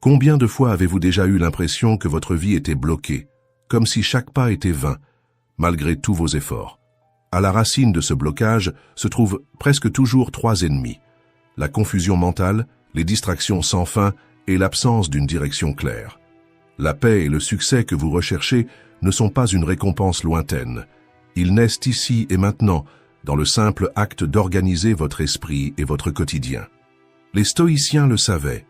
Combien de fois avez-vous déjà eu l'impression que votre vie était bloquée, comme si chaque pas était vain, malgré tous vos efforts? À la racine de ce blocage se trouvent presque toujours 3 ennemis: la confusion mentale, les distractions sans fin et l'absence d'une direction claire. La paix et le succès que vous recherchez ne sont pas une récompense lointaine. Ils naissent ici et maintenant, dans le simple acte d'organiser votre esprit et votre quotidien. Les stoïciens le savaient.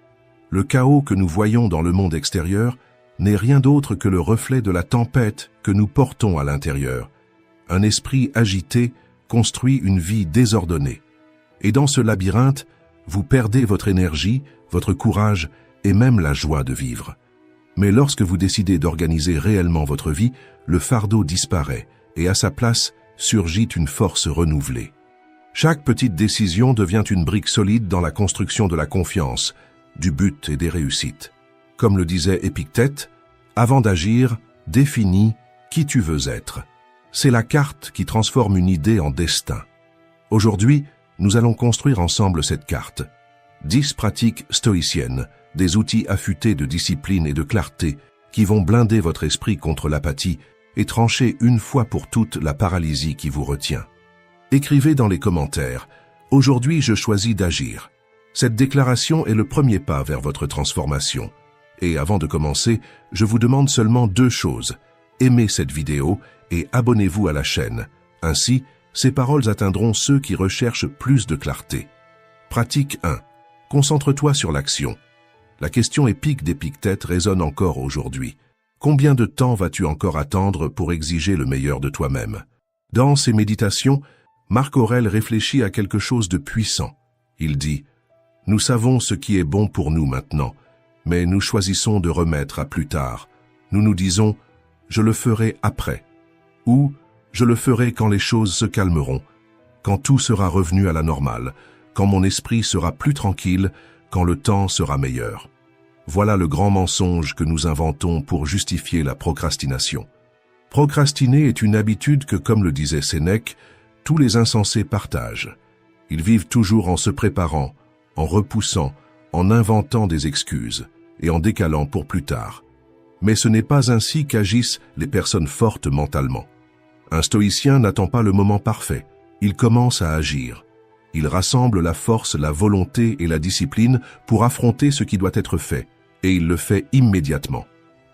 Le chaos que nous voyons dans le monde extérieur n'est rien d'autre que le reflet de la tempête que nous portons à l'intérieur. Un esprit agité construit une vie désordonnée. Et dans ce labyrinthe, vous perdez votre énergie, votre courage et même la joie de vivre. Mais lorsque vous décidez d'organiser réellement votre vie, le fardeau disparaît et à sa place surgit une force renouvelée. Chaque petite décision devient une brique solide dans la construction de la confiance, du but et des réussites. Comme le disait Épictète, avant d'agir, définis qui tu veux être. C'est la carte qui transforme une idée en destin. Aujourd'hui, nous allons construire ensemble cette carte. 10 pratiques stoïciennes, des outils affûtés de discipline et de clarté qui vont blinder votre esprit contre l'apathie et trancher une fois pour toutes la paralysie qui vous retient. Écrivez dans les commentaires « Aujourd'hui, je choisis d'agir ». Cette déclaration est le premier pas vers votre transformation. Et avant de commencer, je vous demande seulement 2 choses. Aimez cette vidéo et abonnez-vous à la chaîne. Ainsi, ces paroles atteindront ceux qui recherchent plus de clarté. Pratique 1. Concentre-toi sur l'action. La question épique d'Épictète résonne encore aujourd'hui. Combien de temps vas-tu encore attendre pour exiger le meilleur de toi-même? Dans ses méditations, Marc Aurèle réfléchit à quelque chose de puissant. Il dit « Nous savons ce qui est bon pour nous maintenant, mais nous choisissons de remettre à plus tard. Nous nous disons « Je le ferai après » ou « Je le ferai quand les choses se calmeront, quand tout sera revenu à la normale, quand mon esprit sera plus tranquille, quand le temps sera meilleur. » Voilà le grand mensonge que nous inventons pour justifier la procrastination. Procrastiner est une habitude que, comme le disait Sénèque, tous les insensés partagent. Ils vivent toujours en se préparant, en repoussant, en inventant des excuses et en décalant pour plus tard. Mais ce n'est pas ainsi qu'agissent les personnes fortes mentalement. Un stoïcien n'attend pas le moment parfait, il commence à agir. Il rassemble la force, la volonté et la discipline pour affronter ce qui doit être fait, et il le fait immédiatement.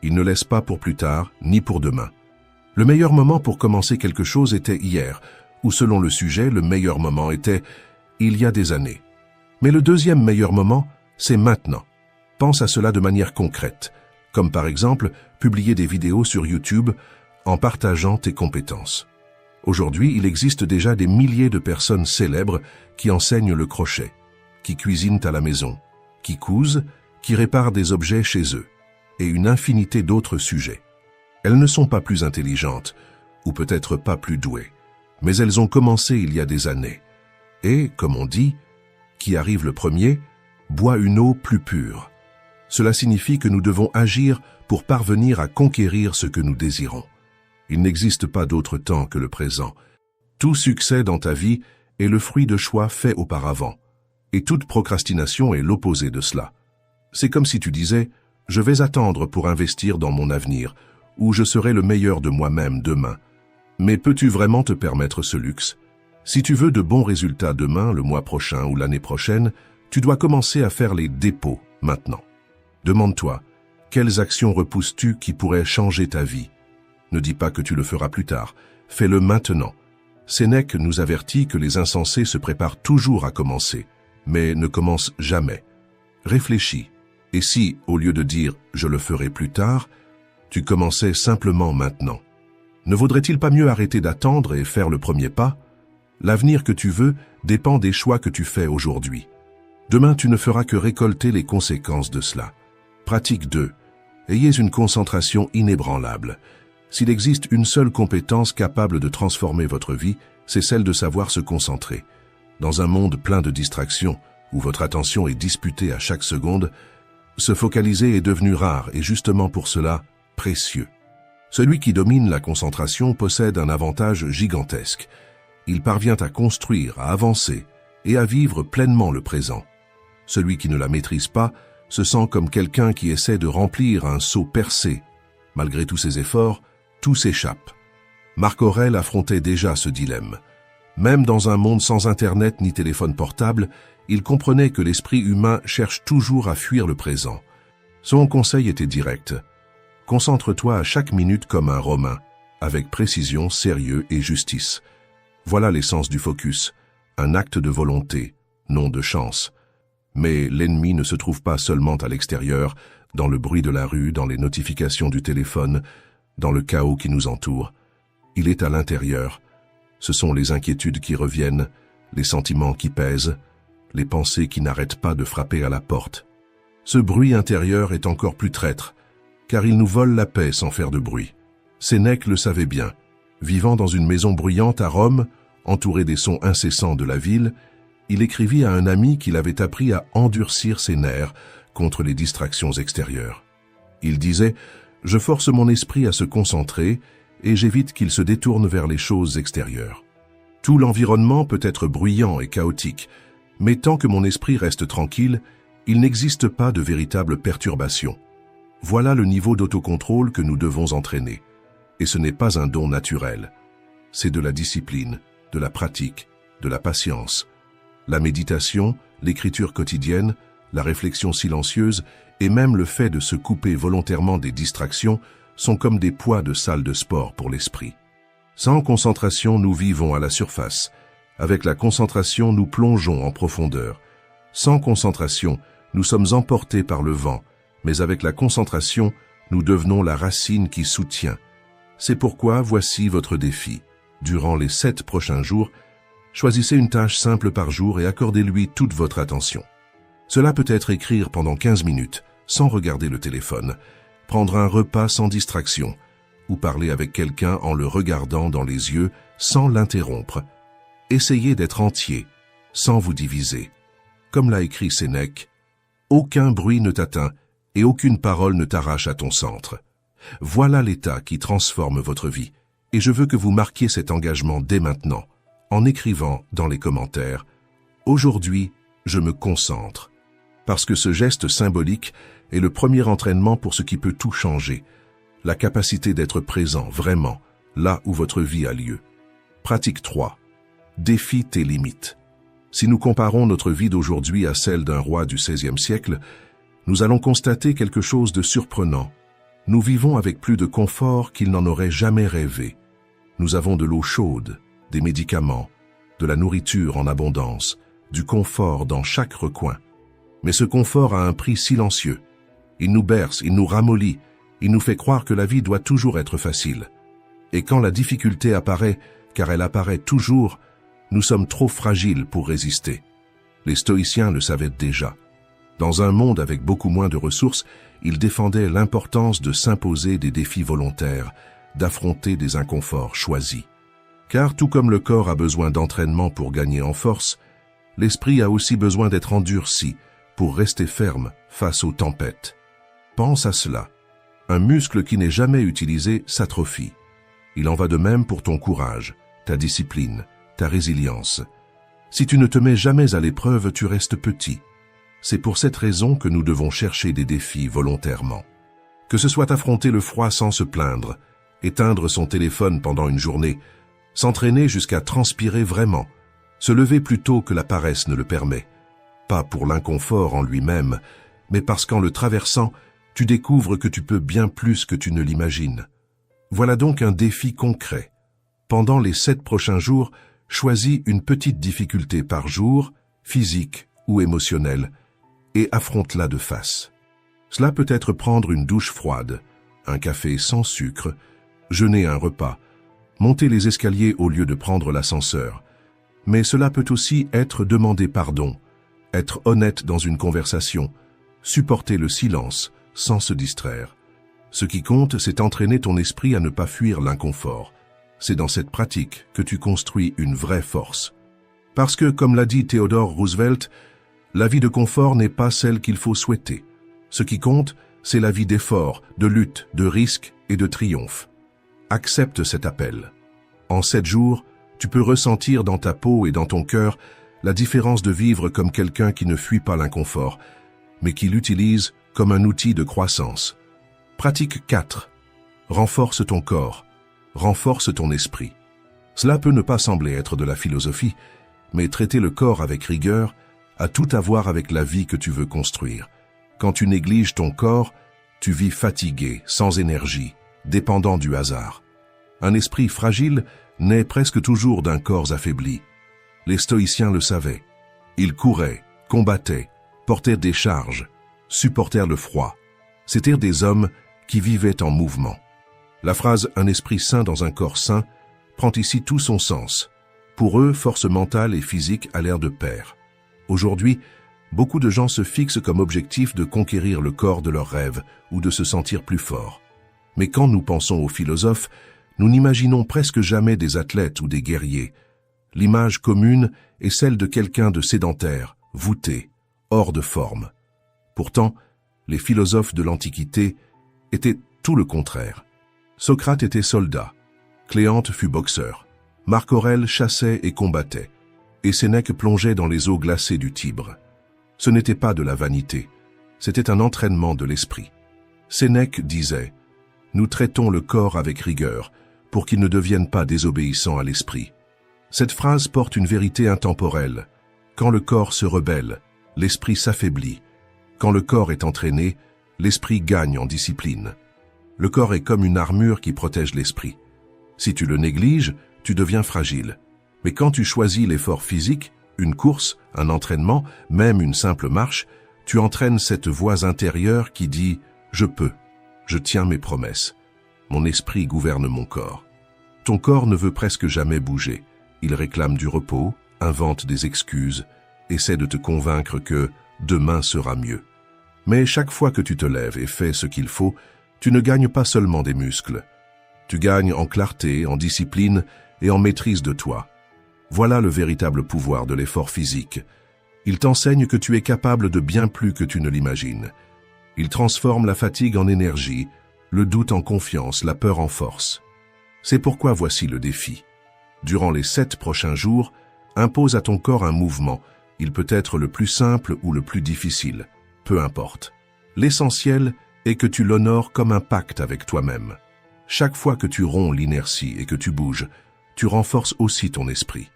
Il ne laisse pas pour plus tard, ni pour demain. Le meilleur moment pour commencer quelque chose était hier, ou selon le sujet, le meilleur moment était il y a des années. Mais le deuxième meilleur moment, c'est maintenant. Pense à cela de manière concrète, comme par exemple publier des vidéos sur YouTube en partageant tes compétences. Aujourd'hui, il existe déjà des milliers de personnes célèbres qui enseignent le crochet, qui cuisinent à la maison, qui cousent, qui réparent des objets chez eux, et une infinité d'autres sujets. Elles ne sont pas plus intelligentes, ou peut-être pas plus douées, mais elles ont commencé il y a des années. Et, comme on dit, qui arrive le premier, boit une eau plus pure. Cela signifie que nous devons agir pour parvenir à conquérir ce que nous désirons. Il n'existe pas d'autre temps que le présent. Tout succès dans ta vie est le fruit de choix faits auparavant. Et toute procrastination est l'opposé de cela. C'est comme si tu disais « Je vais attendre pour investir dans mon avenir » ou « Je serai le meilleur de moi-même demain ». Mais peux-tu vraiment te permettre ce luxe? Si tu veux de bons résultats demain, le mois prochain ou l'année prochaine, tu dois commencer à faire les dépôts maintenant. Demande-toi, quelles actions repousses-tu qui pourraient changer ta vie? Ne dis pas que tu le feras plus tard, fais-le maintenant. Sénèque nous avertit que les insensés se préparent toujours à commencer, mais ne commencent jamais. Réfléchis, et si, au lieu de dire « je le ferai plus tard », tu commençais simplement maintenant? Ne vaudrait-il pas mieux arrêter d'attendre et faire le premier pas? L'avenir que tu veux dépend des choix que tu fais aujourd'hui. Demain, tu ne feras que récolter les conséquences de cela. Pratique 2. Ayez une concentration inébranlable. S'il existe une seule compétence capable de transformer votre vie, c'est celle de savoir se concentrer. Dans un monde plein de distractions, où votre attention est disputée à chaque seconde, se focaliser est devenu rare et justement pour cela, précieux. Celui qui domine la concentration possède un avantage gigantesque. Il parvient à construire, à avancer et à vivre pleinement le présent. Celui qui ne la maîtrise pas se sent comme quelqu'un qui essaie de remplir un seau percé. Malgré tous ses efforts, tout s'échappe. Marc Aurèle affrontait déjà ce dilemme. Même dans un monde sans Internet ni téléphone portable, il comprenait que l'esprit humain cherche toujours à fuir le présent. Son conseil était direct. Concentre-toi à chaque minute comme un Romain, avec précision, sérieux et justice. Voilà l'essence du focus, un acte de volonté, non de chance. Mais l'ennemi ne se trouve pas seulement à l'extérieur, dans le bruit de la rue, dans les notifications du téléphone, dans le chaos qui nous entoure. Il est à l'intérieur. Ce sont les inquiétudes qui reviennent, les sentiments qui pèsent, les pensées qui n'arrêtent pas de frapper à la porte. Ce bruit intérieur est encore plus traître, car il nous vole la paix sans faire de bruit. Sénèque le savait bien. Vivant dans une maison bruyante à Rome, entouré des sons incessants de la ville, il écrivit à un ami qu'il avait appris à endurcir ses nerfs contre les distractions extérieures. Il disait « Je force mon esprit à se concentrer et j'évite qu'il se détourne vers les choses extérieures. Tout l'environnement peut être bruyant et chaotique, mais tant que mon esprit reste tranquille, il n'existe pas de véritable perturbation. Voilà le niveau d'autocontrôle que nous devons entraîner. Et ce n'est pas un don naturel. C'est de la discipline, de la pratique, de la patience. La méditation, l'écriture quotidienne, la réflexion silencieuse et même le fait de se couper volontairement des distractions sont comme des poids de salle de sport pour l'esprit. Sans concentration, nous vivons à la surface. Avec la concentration, nous plongeons en profondeur. Sans concentration, nous sommes emportés par le vent, mais avec la concentration, nous devenons la racine qui soutient. C'est pourquoi voici votre défi. Durant les 7 prochains jours, choisissez une tâche simple par jour et accordez-lui toute votre attention. Cela peut être écrire pendant 15 minutes, sans regarder le téléphone, prendre un repas sans distraction, ou parler avec quelqu'un en le regardant dans les yeux sans l'interrompre. Essayez d'être entier, sans vous diviser. Comme l'a écrit Sénèque, « Aucun bruit ne t'atteint et aucune parole ne t'arrache à ton centre. » Voilà l'état qui transforme votre vie, et je veux que vous marquiez cet engagement dès maintenant, en écrivant dans les commentaires « Aujourd'hui, je me concentre », parce que ce geste symbolique est le premier entraînement pour ce qui peut tout changer, la capacité d'être présent vraiment, là où votre vie a lieu. Pratique 3. Défie tes limites. Si nous comparons notre vie d'aujourd'hui à celle d'un roi du XVIe siècle, nous allons constater quelque chose de surprenant. Nous vivons avec plus de confort qu'il n'en aurait jamais rêvé. Nous avons de l'eau chaude, des médicaments, de la nourriture en abondance, du confort dans chaque recoin. Mais ce confort a un prix silencieux. Il nous berce, il nous ramollit, il nous fait croire que la vie doit toujours être facile. Et quand la difficulté apparaît, car elle apparaît toujours, nous sommes trop fragiles pour résister. Les stoïciens le savaient déjà. Dans un monde avec beaucoup moins de ressources, ils défendaient l'importance de s'imposer des défis volontaires, d'affronter des inconforts choisis. Car tout comme le corps a besoin d'entraînement pour gagner en force, l'esprit a aussi besoin d'être endurci pour rester ferme face aux tempêtes. Pense à cela. Un muscle qui n'est jamais utilisé s'atrophie. Il en va de même pour ton courage, ta discipline, ta résilience. Si tu ne te mets jamais à l'épreuve, tu restes petit. C'est pour cette raison que nous devons chercher des défis volontairement. Que ce soit affronter le froid sans se plaindre, éteindre son téléphone pendant une journée, s'entraîner jusqu'à transpirer vraiment, se lever plus tôt que la paresse ne le permet. Pas pour l'inconfort en lui-même, mais parce qu'en le traversant, tu découvres que tu peux bien plus que tu ne l'imagines. Voilà donc un défi concret. Pendant les 7 prochains jours, choisis une petite difficulté par jour, physique ou émotionnelle, et affronte-la de face. Cela peut être prendre une douche froide, un café sans sucre, jeûner un repas, monter les escaliers au lieu de prendre l'ascenseur. Mais cela peut aussi être demander pardon, être honnête dans une conversation, supporter le silence sans se distraire. Ce qui compte, c'est entraîner ton esprit à ne pas fuir l'inconfort. C'est dans cette pratique que tu construis une vraie force. Parce que, comme l'a dit Theodore Roosevelt, la vie de confort n'est pas celle qu'il faut souhaiter. Ce qui compte, c'est la vie d'effort, de lutte, de risque et de triomphe. Accepte cet appel. En 7 jours, tu peux ressentir dans ta peau et dans ton cœur la différence de vivre comme quelqu'un qui ne fuit pas l'inconfort, mais qui l'utilise comme un outil de croissance. Pratique 4. Renforce ton corps, renforce ton esprit. Cela peut ne pas sembler être de la philosophie, mais traiter le corps avec rigueur a tout à voir avec la vie que tu veux construire. Quand tu négliges ton corps, tu vis fatigué, sans énergie, dépendant du hasard. Un esprit fragile naît presque toujours d'un corps affaibli. Les stoïciens le savaient. Ils couraient, combattaient, portaient des charges, supportèrent le froid. C'étaient des hommes qui vivaient en mouvement. La phrase « un esprit sain dans un corps sain » prend ici tout son sens. Pour eux, force mentale et physique allèrent de pair. Aujourd'hui, beaucoup de gens se fixent comme objectif de conquérir le corps de leurs rêves ou de se sentir plus forts. Mais quand nous pensons aux philosophes, nous n'imaginons presque jamais des athlètes ou des guerriers. L'image commune est celle de quelqu'un de sédentaire, voûté, hors de forme. Pourtant, les philosophes de l'Antiquité étaient tout le contraire. Socrate était soldat, Cléante fut boxeur, Marc Aurèle chassait et combattait, et Sénèque plongeait dans les eaux glacées du Tibre. Ce n'était pas de la vanité, c'était un entraînement de l'esprit. Sénèque disait « Nous traitons le corps avec rigueur pour qu'il ne devienne pas désobéissant à l'esprit. » Cette phrase porte une vérité intemporelle. Quand le corps se rebelle, l'esprit s'affaiblit. Quand le corps est entraîné, l'esprit gagne en discipline. Le corps est comme une armure qui protège l'esprit. Si tu le négliges, tu deviens fragile. Mais quand tu choisis l'effort physique, une course, un entraînement, même une simple marche, tu entraînes cette voix intérieure qui dit « Je peux, je tiens mes promesses. Mon esprit gouverne mon corps. » Ton corps ne veut presque jamais bouger. Il réclame du repos, invente des excuses, essaie de te convaincre que demain sera mieux. Mais chaque fois que tu te lèves et fais ce qu'il faut, tu ne gagnes pas seulement des muscles. Tu gagnes en clarté, en discipline et en maîtrise de toi. Voilà le véritable pouvoir de l'effort physique. Il t'enseigne que tu es capable de bien plus que tu ne l'imagines. Il transforme la fatigue en énergie, le doute en confiance, la peur en force. C'est pourquoi voici le défi. Durant les 7 prochains jours, impose à ton corps un mouvement. Il peut être le plus simple ou le plus difficile. Peu importe. L'essentiel est que tu l'honores comme un pacte avec toi-même. Chaque fois que tu romps l'inertie et que tu bouges, tu renforces aussi ton esprit.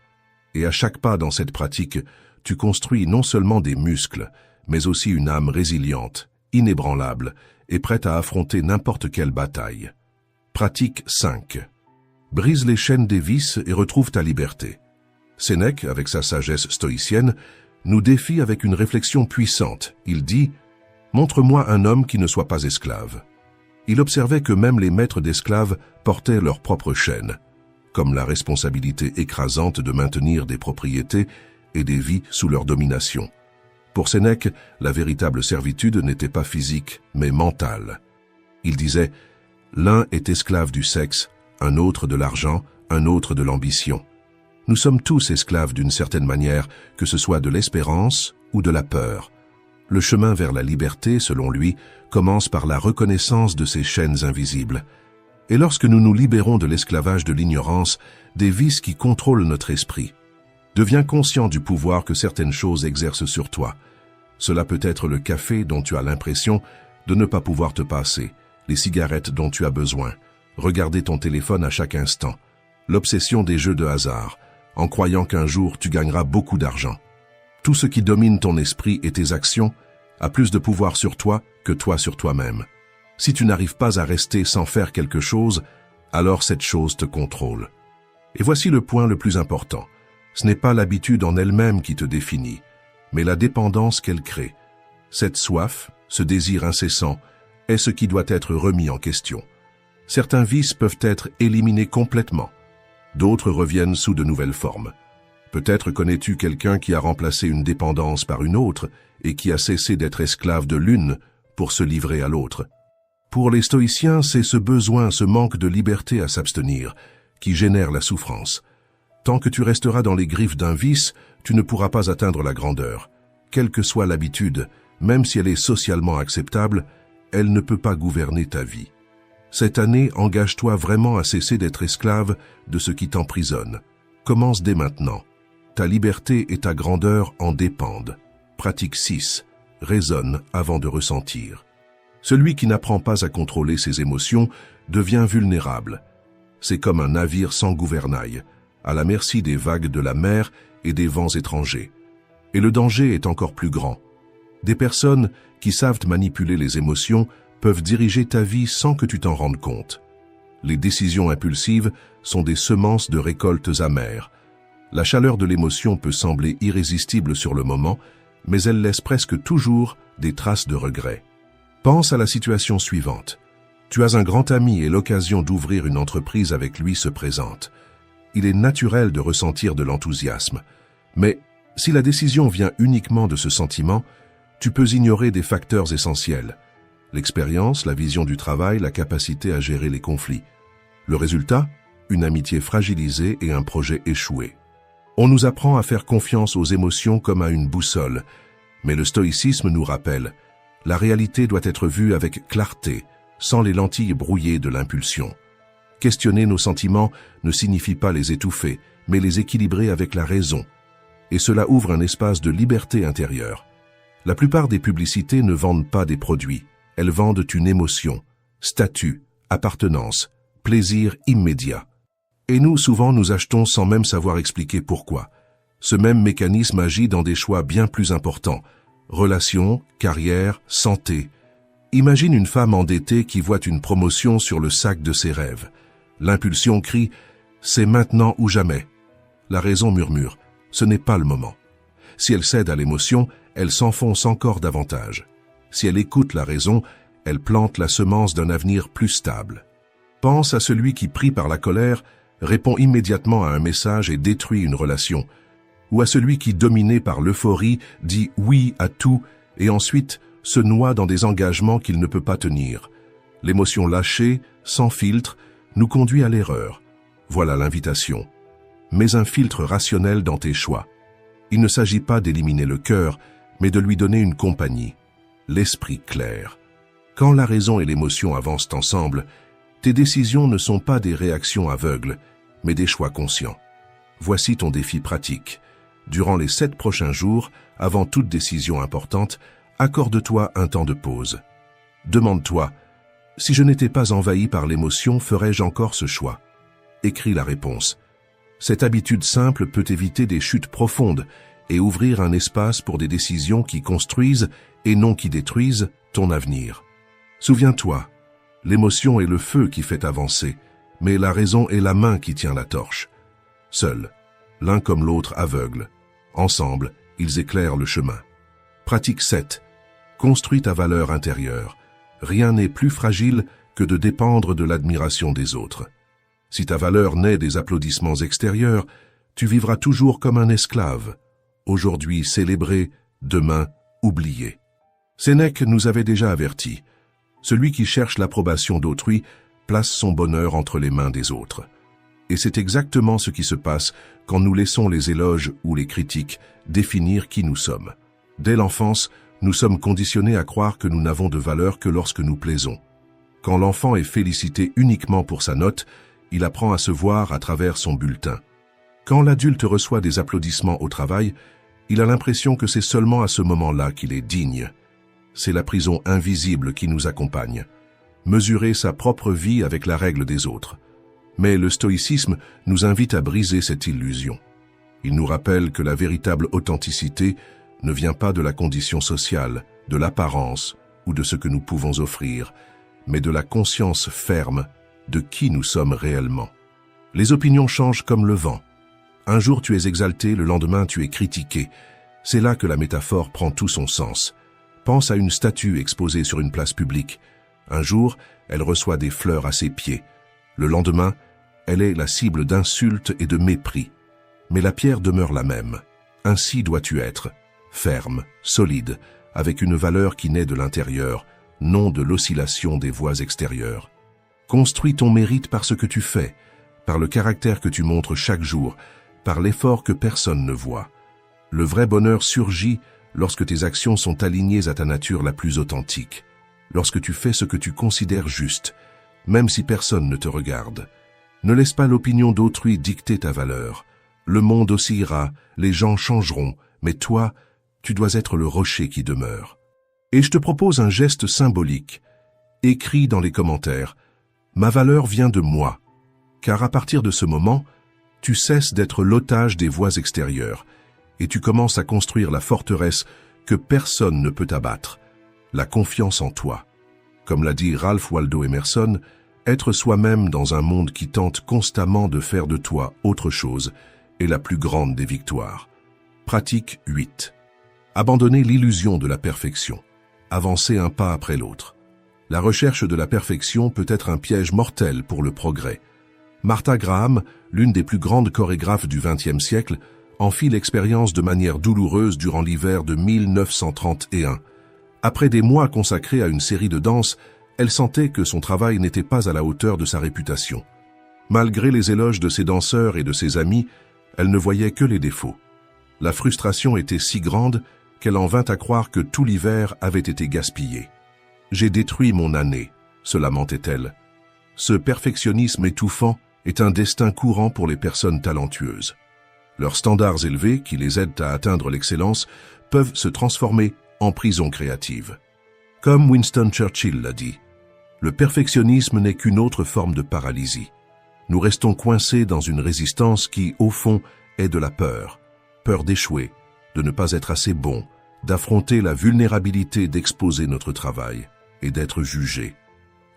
Et à chaque pas dans cette pratique, tu construis non seulement des muscles, mais aussi une âme résiliente, inébranlable et prête à affronter n'importe quelle bataille. Pratique 5. Brise les chaînes des vices et retrouve ta liberté. Sénèque, avec sa sagesse stoïcienne, nous défie avec une réflexion puissante. Il dit « Montre-moi un homme qui ne soit pas esclave. » Il observait que même les maîtres d'esclaves portaient leurs propres chaînes, comme la responsabilité écrasante de maintenir des propriétés et des vies sous leur domination. Pour Sénèque, la véritable servitude n'était pas physique, mais mentale. Il disait « L'un est esclave du sexe, un autre de l'argent, un autre de l'ambition. Nous sommes tous esclaves d'une certaine manière, que ce soit de l'espérance ou de la peur. Le chemin vers la liberté, selon lui, commence par la reconnaissance de ces chaînes invisibles. Et lorsque nous nous libérons de l'esclavage de l'ignorance, des vices qui contrôlent notre esprit, deviens conscient du pouvoir que certaines choses exercent sur toi. Cela peut être le café dont tu as l'impression de ne pas pouvoir te passer, les cigarettes dont tu as besoin, regarder ton téléphone à chaque instant, l'obsession des jeux de hasard, en croyant qu'un jour tu gagneras beaucoup d'argent. Tout ce qui domine ton esprit et tes actions a plus de pouvoir sur toi que toi sur toi-même. Si tu n'arrives pas à rester sans faire quelque chose, alors cette chose te contrôle. Et voici le point le plus important. Ce n'est pas l'habitude en elle-même qui te définit, mais la dépendance qu'elle crée. Cette soif, ce désir incessant, est ce qui doit être remis en question. Certains vices peuvent être éliminés complètement. D'autres reviennent sous de nouvelles formes. Peut-être connais-tu quelqu'un qui a remplacé une dépendance par une autre et qui a cessé d'être esclave de l'une pour se livrer à l'autre. Pour les stoïciens, c'est ce besoin, ce manque de liberté à s'abstenir qui génère la souffrance. Tant que tu resteras dans les griffes d'un vice, tu ne pourras pas atteindre la grandeur. Quelle que soit l'habitude, même si elle est socialement acceptable, elle ne peut pas gouverner ta vie. Cette année, engage-toi vraiment à cesser d'être esclave de ce qui t'emprisonne. Commence dès maintenant. Ta liberté et ta grandeur en dépendent. Pratique 6. raisonne avant de ressentir. Celui qui n'apprend pas à contrôler ses émotions devient vulnérable. C'est comme un navire sans gouvernail, à la merci des vagues de la mer et des vents étrangers. Et le danger est encore plus grand. Des personnes qui savent manipuler les émotions peuvent diriger ta vie sans que tu t'en rendes compte. Les décisions impulsives sont des semences de récoltes amères. La chaleur de l'émotion peut sembler irrésistible sur le moment, mais elle laisse presque toujours des traces de regret. Pense à la situation suivante. Tu as un grand ami et l'occasion d'ouvrir une entreprise avec lui se présente. Il est naturel de ressentir de l'enthousiasme. Mais si la décision vient uniquement de ce sentiment, tu peux ignorer des facteurs essentiels. L'expérience, la vision du travail, la capacité à gérer les conflits. Le résultat, une amitié fragilisée et un projet échoué. On nous apprend à faire confiance aux émotions comme à une boussole, mais le stoïcisme nous rappelle, la réalité doit être vue avec clarté, sans les lentilles brouillées de l'impulsion. Questionner nos sentiments ne signifie pas les étouffer, mais les équilibrer avec la raison. Et cela ouvre un espace de liberté intérieure. La plupart des publicités ne vendent pas des produits, elles vendent une émotion, statut, appartenance, plaisir immédiat. Et nous, souvent, nous achetons sans même savoir expliquer pourquoi. Ce même mécanisme agit dans des choix bien plus importants. Relations, carrière, santé. Imagine une femme endettée qui voit une promotion sur le sac de ses rêves. L'impulsion crie « c'est maintenant ou jamais ». La raison murmure « ce n'est pas le moment ». Si elle cède à l'émotion, elle s'enfonce encore davantage. Si elle écoute la raison, elle plante la semence d'un avenir plus stable. Pense à celui qui, pris par la colère, répond immédiatement à un message et détruit une relation, ou à celui qui, dominé par l'euphorie, dit oui à tout et ensuite se noie dans des engagements qu'il ne peut pas tenir. L'émotion lâchée, sans filtre, nous conduit à l'erreur. Voilà l'invitation. Mets un filtre rationnel dans tes choix. Il ne s'agit pas d'éliminer le cœur, mais de lui donner une compagnie, l'esprit clair. Quand la raison et l'émotion avancent ensemble, tes décisions ne sont pas des réactions aveugles, mais des choix conscients. Voici ton défi pratique. Durant les 7 prochains jours, avant toute décision importante, accorde-toi un temps de pause. Demande-toi, si je n'étais pas envahi par l'émotion, ferais-je encore ce choix? Écris la réponse. Cette habitude simple peut éviter des chutes profondes et ouvrir un espace pour des décisions qui construisent et non qui détruisent ton avenir. Souviens-toi, l'émotion est le feu qui fait avancer, mais la raison est la main qui tient la torche. Seuls, l'un comme l'autre aveugle. Ensemble, ils éclairent le chemin. Pratique 7. Construis ta valeur intérieure. Rien n'est plus fragile que de dépendre de l'admiration des autres. Si ta valeur naît des applaudissements extérieurs, tu vivras toujours comme un esclave. Aujourd'hui célébré, demain oublié. Sénèque nous avait déjà avertis. Celui qui cherche l'approbation d'autrui place son bonheur entre les mains des autres. Et c'est exactement ce qui se passe quand nous laissons les éloges ou les critiques définir qui nous sommes. Dès l'enfance, nous sommes conditionnés à croire que nous n'avons de valeur que lorsque nous plaisons. Quand l'enfant est félicité uniquement pour sa note, il apprend à se voir à travers son bulletin. Quand l'adulte reçoit des applaudissements au travail, il a l'impression que c'est seulement à ce moment-là qu'il est digne. C'est la prison invisible qui nous accompagne. Mesurer sa propre vie avec la règle des autres. Mais le stoïcisme nous invite à briser cette illusion. Il nous rappelle que la véritable authenticité ne vient pas de la condition sociale, de l'apparence ou de ce que nous pouvons offrir, mais de la conscience ferme de qui nous sommes réellement. Les opinions changent comme le vent. Un jour tu es exalté, le lendemain tu es critiqué. C'est là que la métaphore prend tout son sens. Pense à une statue exposée sur une place publique. Un jour, elle reçoit des fleurs à ses pieds. Le lendemain, elle est la cible d'insultes et de mépris. Mais la pierre demeure la même. Ainsi dois-tu être, ferme, solide, avec une valeur qui naît de l'intérieur, non de l'oscillation des voies extérieures. Construis ton mérite par ce que tu fais, par le caractère que tu montres chaque jour, par l'effort que personne ne voit. Le vrai bonheur surgit lorsque tes actions sont alignées à ta nature la plus authentique, lorsque tu fais ce que tu considères juste, même si personne ne te regarde. Ne laisse pas l'opinion d'autrui dicter ta valeur. Le monde oscillera, les gens changeront, mais toi, tu dois être le rocher qui demeure. Et je te propose un geste symbolique. Écris dans les commentaires « Ma valeur vient de moi », car à partir de ce moment, tu cesses d'être l'otage des voix extérieures et tu commences à construire la forteresse que personne ne peut abattre, la confiance en toi. Comme l'a dit Ralph Waldo Emerson, être soi-même dans un monde qui tente constamment de faire de toi autre chose est la plus grande des victoires. Pratique 8. Abandonner l'illusion de la perfection. Avancer un pas après l'autre. La recherche de la perfection peut être un piège mortel pour le progrès. Martha Graham, l'une des plus grandes chorégraphes du XXe siècle, en fit l'expérience de manière douloureuse durant l'hiver de 1931. Après des mois consacrés à une série de danses, elle sentait que son travail n'était pas à la hauteur de sa réputation. Malgré les éloges de ses danseurs et de ses amis, elle ne voyait que les défauts. La frustration était si grande qu'elle en vint à croire que tout l'hiver avait été gaspillé. « J'ai détruit mon année », se lamentait-elle. Ce perfectionnisme étouffant est un destin courant pour les personnes talentueuses. Leurs standards élevés, qui les aident à atteindre l'excellence, peuvent se transformer en prison créative. Comme Winston Churchill l'a dit, le perfectionnisme n'est qu'une autre forme de paralysie. Nous restons coincés dans une résistance qui, au fond, est de la peur. Peur d'échouer, de ne pas être assez bon, d'affronter la vulnérabilité d'exposer notre travail et d'être jugé.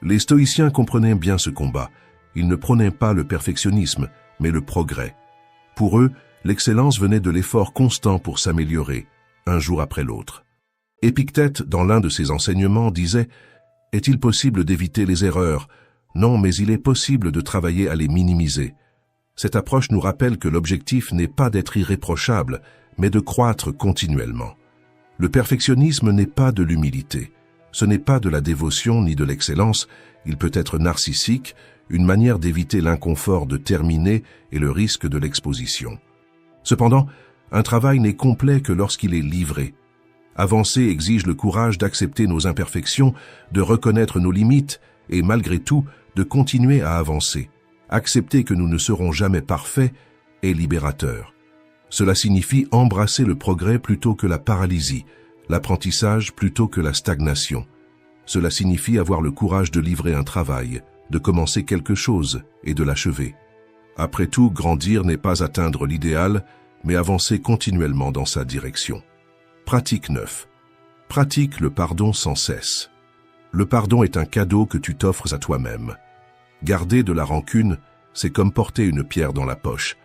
Les stoïciens comprenaient bien ce combat. Ils ne prônaient pas le perfectionnisme, mais le progrès. Pour eux, l'excellence venait de l'effort constant pour s'améliorer, un jour après l'autre. Épictète, dans l'un de ses enseignements, disait « Est-il possible d'éviter les erreurs? Non, mais il est possible de travailler à les minimiser. » Cette approche nous rappelle que l'objectif n'est pas d'être irréprochable, mais de croître continuellement. Le perfectionnisme n'est pas de l'humilité. Ce n'est pas de la dévotion ni de l'excellence. Il peut être narcissique, une manière d'éviter l'inconfort de terminer et le risque de l'exposition. Cependant, un travail n'est complet que lorsqu'il est livré. Avancer exige le courage d'accepter nos imperfections, de reconnaître nos limites et, malgré tout, de continuer à avancer. Accepter que nous ne serons jamais parfaits est libérateur. Cela signifie embrasser le progrès plutôt que la paralysie, l'apprentissage plutôt que la stagnation. Cela signifie avoir le courage de livrer un travail, de commencer quelque chose et de l'achever. Après tout, grandir n'est pas atteindre l'idéal, mais avancer continuellement dans sa direction. Pratique 9. Pratique le pardon sans cesse. Le pardon est un cadeau que tu t'offres à toi-même. Garder de la rancune, c'est comme porter une pierre dans la poche.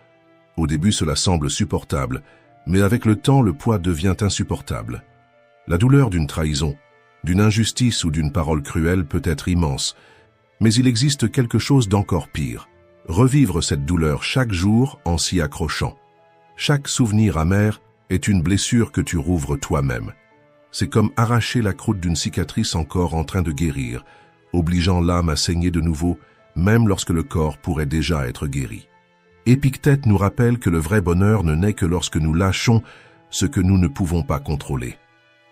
Au début, cela semble supportable, mais avec le temps, le poids devient insupportable. La douleur d'une trahison, d'une injustice ou d'une parole cruelle peut être immense, mais il existe quelque chose d'encore pire. Revivre cette douleur chaque jour en s'y accrochant. Chaque souvenir amer est une blessure que tu rouvres toi-même. C'est comme arracher la croûte d'une cicatrice encore en train de guérir, obligeant l'âme à saigner de nouveau, même lorsque le corps pourrait déjà être guéri. Épictète nous rappelle que le vrai bonheur ne naît que lorsque nous lâchons ce que nous ne pouvons pas contrôler.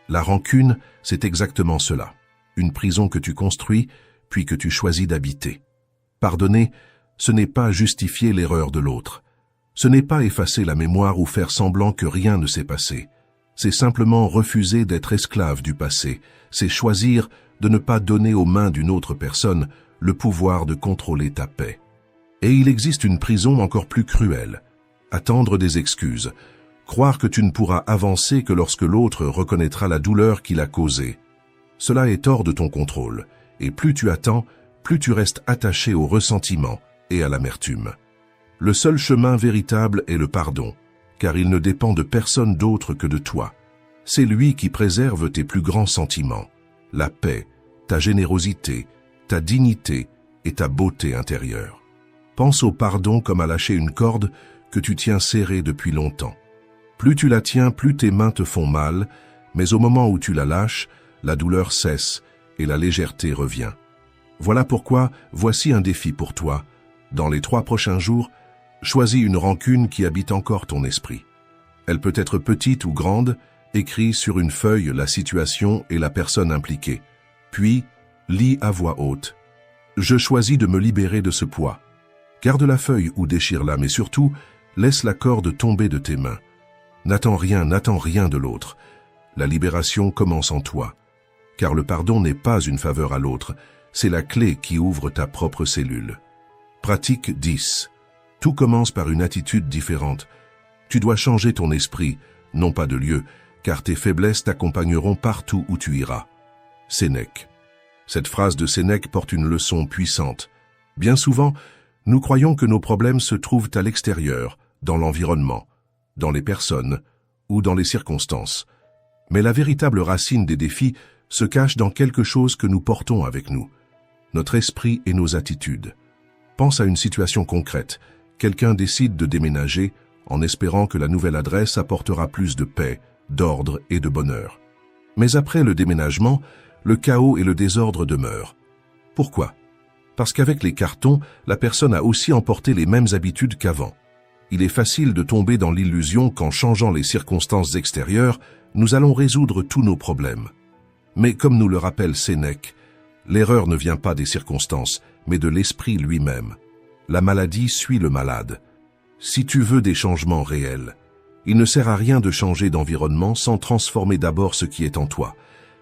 La rancune, c'est exactement cela. Une prison que tu construis, puis que tu choisis d'habiter. Pardonner, ce n'est pas justifier l'erreur de l'autre. Ce n'est pas effacer la mémoire ou faire semblant que rien ne s'est passé. C'est simplement refuser d'être esclave du passé. C'est choisir de ne pas donner aux mains d'une autre personne le pouvoir de contrôler ta paix. Et il existe une prison encore plus cruelle. Attendre des excuses. Croire que tu ne pourras avancer que lorsque l'autre reconnaîtra la douleur qu'il a causée. Cela est hors de ton contrôle. Et plus tu attends, plus tu restes attaché au ressentiment et à l'amertume. Le seul chemin véritable est le pardon, car il ne dépend de personne d'autre que de toi. C'est lui qui préserve tes plus grands sentiments, la paix, ta générosité, ta dignité et ta beauté intérieure. Pense au pardon comme à lâcher une corde que tu tiens serrée depuis longtemps. Plus tu la tiens, plus tes mains te font mal, mais au moment où tu la lâches, la douleur cesse et la légèreté revient. Voilà pourquoi, voici un défi pour toi. Dans les 3 prochains jours, choisis une rancune qui habite encore ton esprit. Elle peut être petite ou grande, écris sur une feuille la situation et la personne impliquée. Puis, lis à voix haute. Je choisis de me libérer de ce poids. Garde la feuille ou déchire-la, mais surtout, laisse la corde tomber de tes mains. N'attends rien de l'autre. La libération commence en toi. car le pardon n'est pas une faveur à l'autre, c'est la clé qui ouvre ta propre cellule. Pratique 10. Tout commence par une attitude différente. Tu dois changer ton esprit, non pas de lieu, car tes faiblesses t'accompagneront partout où tu iras. Sénèque. Cette phrase de Sénèque porte une leçon puissante. Bien souvent, nous croyons que nos problèmes se trouvent à l'extérieur, dans l'environnement, dans les personnes ou dans les circonstances. Mais la véritable racine des défis se cache dans quelque chose que nous portons avec nous, notre esprit et nos attitudes. Pense à une situation concrète. Quelqu'un décide de déménager en espérant que la nouvelle adresse apportera plus de paix, d'ordre et de bonheur. Mais après le déménagement, le chaos et le désordre demeurent. Pourquoi? Parce qu'avec les cartons, la personne a aussi emporté les mêmes habitudes qu'avant. Il est facile de tomber dans l'illusion qu'en changeant les circonstances extérieures, nous allons résoudre tous nos problèmes. Mais comme nous le rappelle Sénèque, l'erreur ne vient pas des circonstances, mais de l'esprit lui-même. La maladie suit le malade. Si tu veux des changements réels, il ne sert à rien de changer d'environnement sans transformer d'abord ce qui est en toi.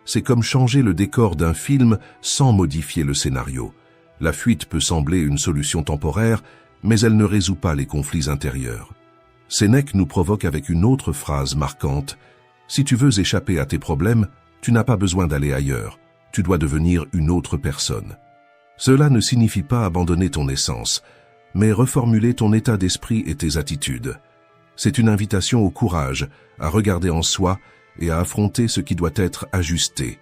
C'est comme changer le décor d'un film sans modifier le scénario. La fuite peut sembler une solution temporaire, mais elle ne résout pas les conflits intérieurs. Sénèque nous provoque avec une autre phrase marquante. Si tu veux échapper à tes problèmes, tu n'as pas besoin d'aller ailleurs. Tu dois devenir une autre personne. Cela ne signifie pas abandonner ton essence, mais reformuler ton état d'esprit et tes attitudes. C'est une invitation au courage, à regarder en soi et à affronter ce qui doit être ajusté.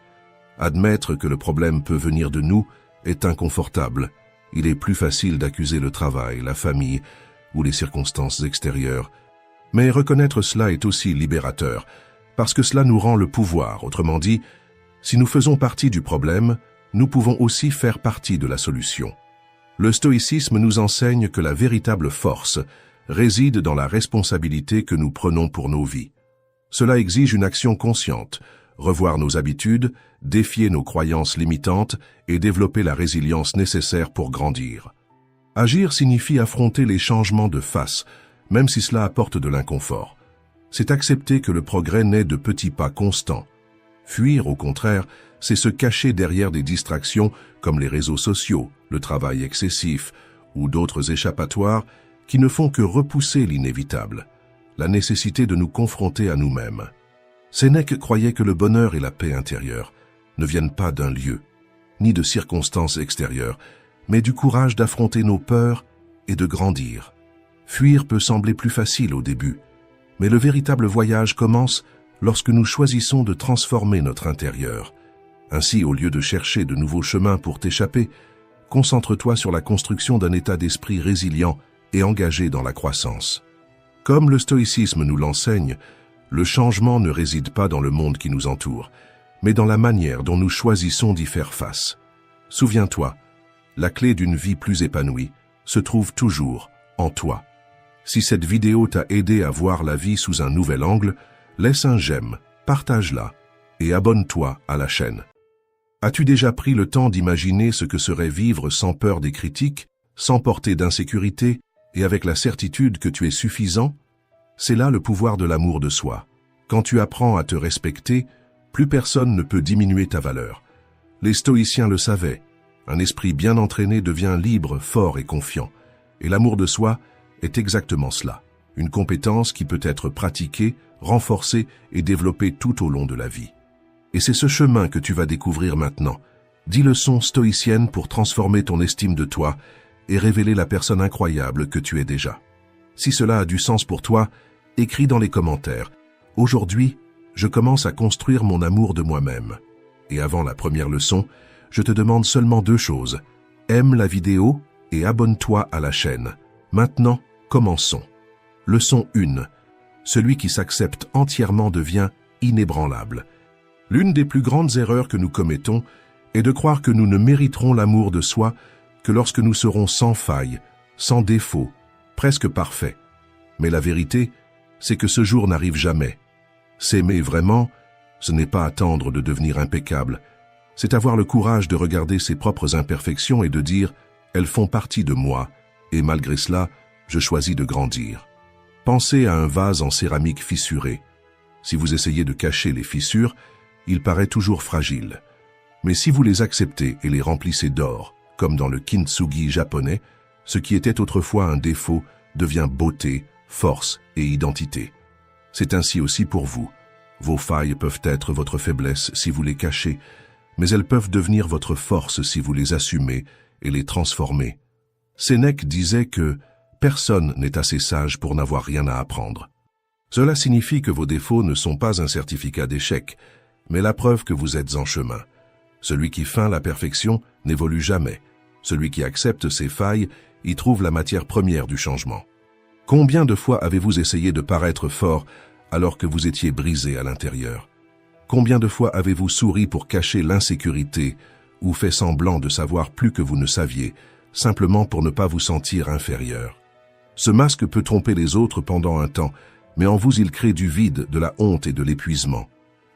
Admettre que le problème peut venir de nous est inconfortable. Il est plus facile d'accuser le travail, la famille ou les circonstances extérieures. Mais reconnaître cela est aussi libérateur, parce que cela nous rend le pouvoir. Autrement dit, si nous faisons partie du problème, nous pouvons aussi faire partie de la solution. Le stoïcisme nous enseigne que la véritable force réside dans la responsabilité que nous prenons pour nos vies. Cela exige une action consciente, revoir nos habitudes, défier nos croyances limitantes et développer la résilience nécessaire pour grandir. Agir signifie affronter les changements de face, même si cela apporte de l'inconfort. C'est accepter que le progrès naît de petits pas constants. Fuir, au contraire, c'est se cacher derrière des distractions comme les réseaux sociaux, le travail excessif ou d'autres échappatoires qui ne font que repousser l'inévitable, la nécessité de nous confronter à nous-mêmes. Sénèque croyait que le bonheur et la paix intérieure ne viennent pas d'un lieu, ni de circonstances extérieures, mais du courage d'affronter nos peurs et de grandir. Fuir peut sembler plus facile au début, mais le véritable voyage commence lorsque nous choisissons de transformer notre intérieur. Ainsi, au lieu de chercher de nouveaux chemins pour t'échapper, concentre-toi sur la construction d'un état d'esprit résilient et engagé dans la croissance. Comme le stoïcisme nous l'enseigne, le changement ne réside pas dans le monde qui nous entoure, mais dans la manière dont nous choisissons d'y faire face. Souviens-toi, la clé d'une vie plus épanouie se trouve toujours en toi. Si cette vidéo t'a aidé à voir la vie sous un nouvel angle, laisse un j'aime, partage-la et abonne-toi à la chaîne. As-tu déjà pris le temps d'imaginer ce que serait vivre sans peur des critiques, sans porter d'insécurité et avec la certitude que tu es suffisant? C'est là le pouvoir de l'amour de soi. Quand tu apprends à te respecter, plus personne ne peut diminuer ta valeur. Les stoïciens le savaient. Un esprit bien entraîné devient libre, fort et confiant. Et l'amour de soi est exactement cela. Une compétence qui peut être pratiquée, renforcée et développée tout au long de la vie. Et c'est ce chemin que tu vas découvrir maintenant. 10 leçons stoïciennes pour transformer ton estime de toi et révéler la personne incroyable que tu es déjà. Si cela a du sens pour toi, écris dans les commentaires. Aujourd'hui, je commence à construire mon amour de moi-même. Et avant la première leçon, je te demande seulement 2 choses. Aime la vidéo et abonne-toi à la chaîne. Maintenant, commençons. Leçon 1. Celui qui s'accepte entièrement devient inébranlable. L'une des plus grandes erreurs que nous commettons est de croire que nous ne mériterons l'amour de soi que lorsque nous serons sans faille, sans défaut, presque parfaits. Mais la vérité, c'est que ce jour n'arrive jamais. S'aimer vraiment, ce n'est pas attendre de devenir impeccable, c'est avoir le courage de regarder ses propres imperfections et de dire « elles font partie de moi, et malgré cela, je choisis de grandir ». Pensez à un vase en céramique fissuré. Si vous essayez de cacher les fissures, il paraît toujours fragile. Mais si vous les acceptez et les remplissez d'or, comme dans le kintsugi japonais, ce qui était autrefois un défaut devient beauté, force et identité. C'est ainsi aussi pour vous. Vos failles peuvent être votre faiblesse si vous les cachez, mais elles peuvent devenir votre force si vous les assumez et les transformez. Sénèque disait que personne n'est assez sage pour n'avoir rien à apprendre. Cela signifie que vos défauts ne sont pas un certificat d'échec, mais la preuve que vous êtes en chemin. Celui qui feint la perfection n'évolue jamais. Celui qui accepte ses failles y trouve la matière première du changement. Combien de fois avez-vous essayé de paraître fort alors que vous étiez brisé à l'intérieur? Combien de fois avez-vous souri pour cacher l'insécurité ou fait semblant de savoir plus que vous ne saviez, simplement pour ne pas vous sentir inférieur? Ce masque peut tromper les autres pendant un temps, mais en vous il crée du vide, de la honte et de l'épuisement.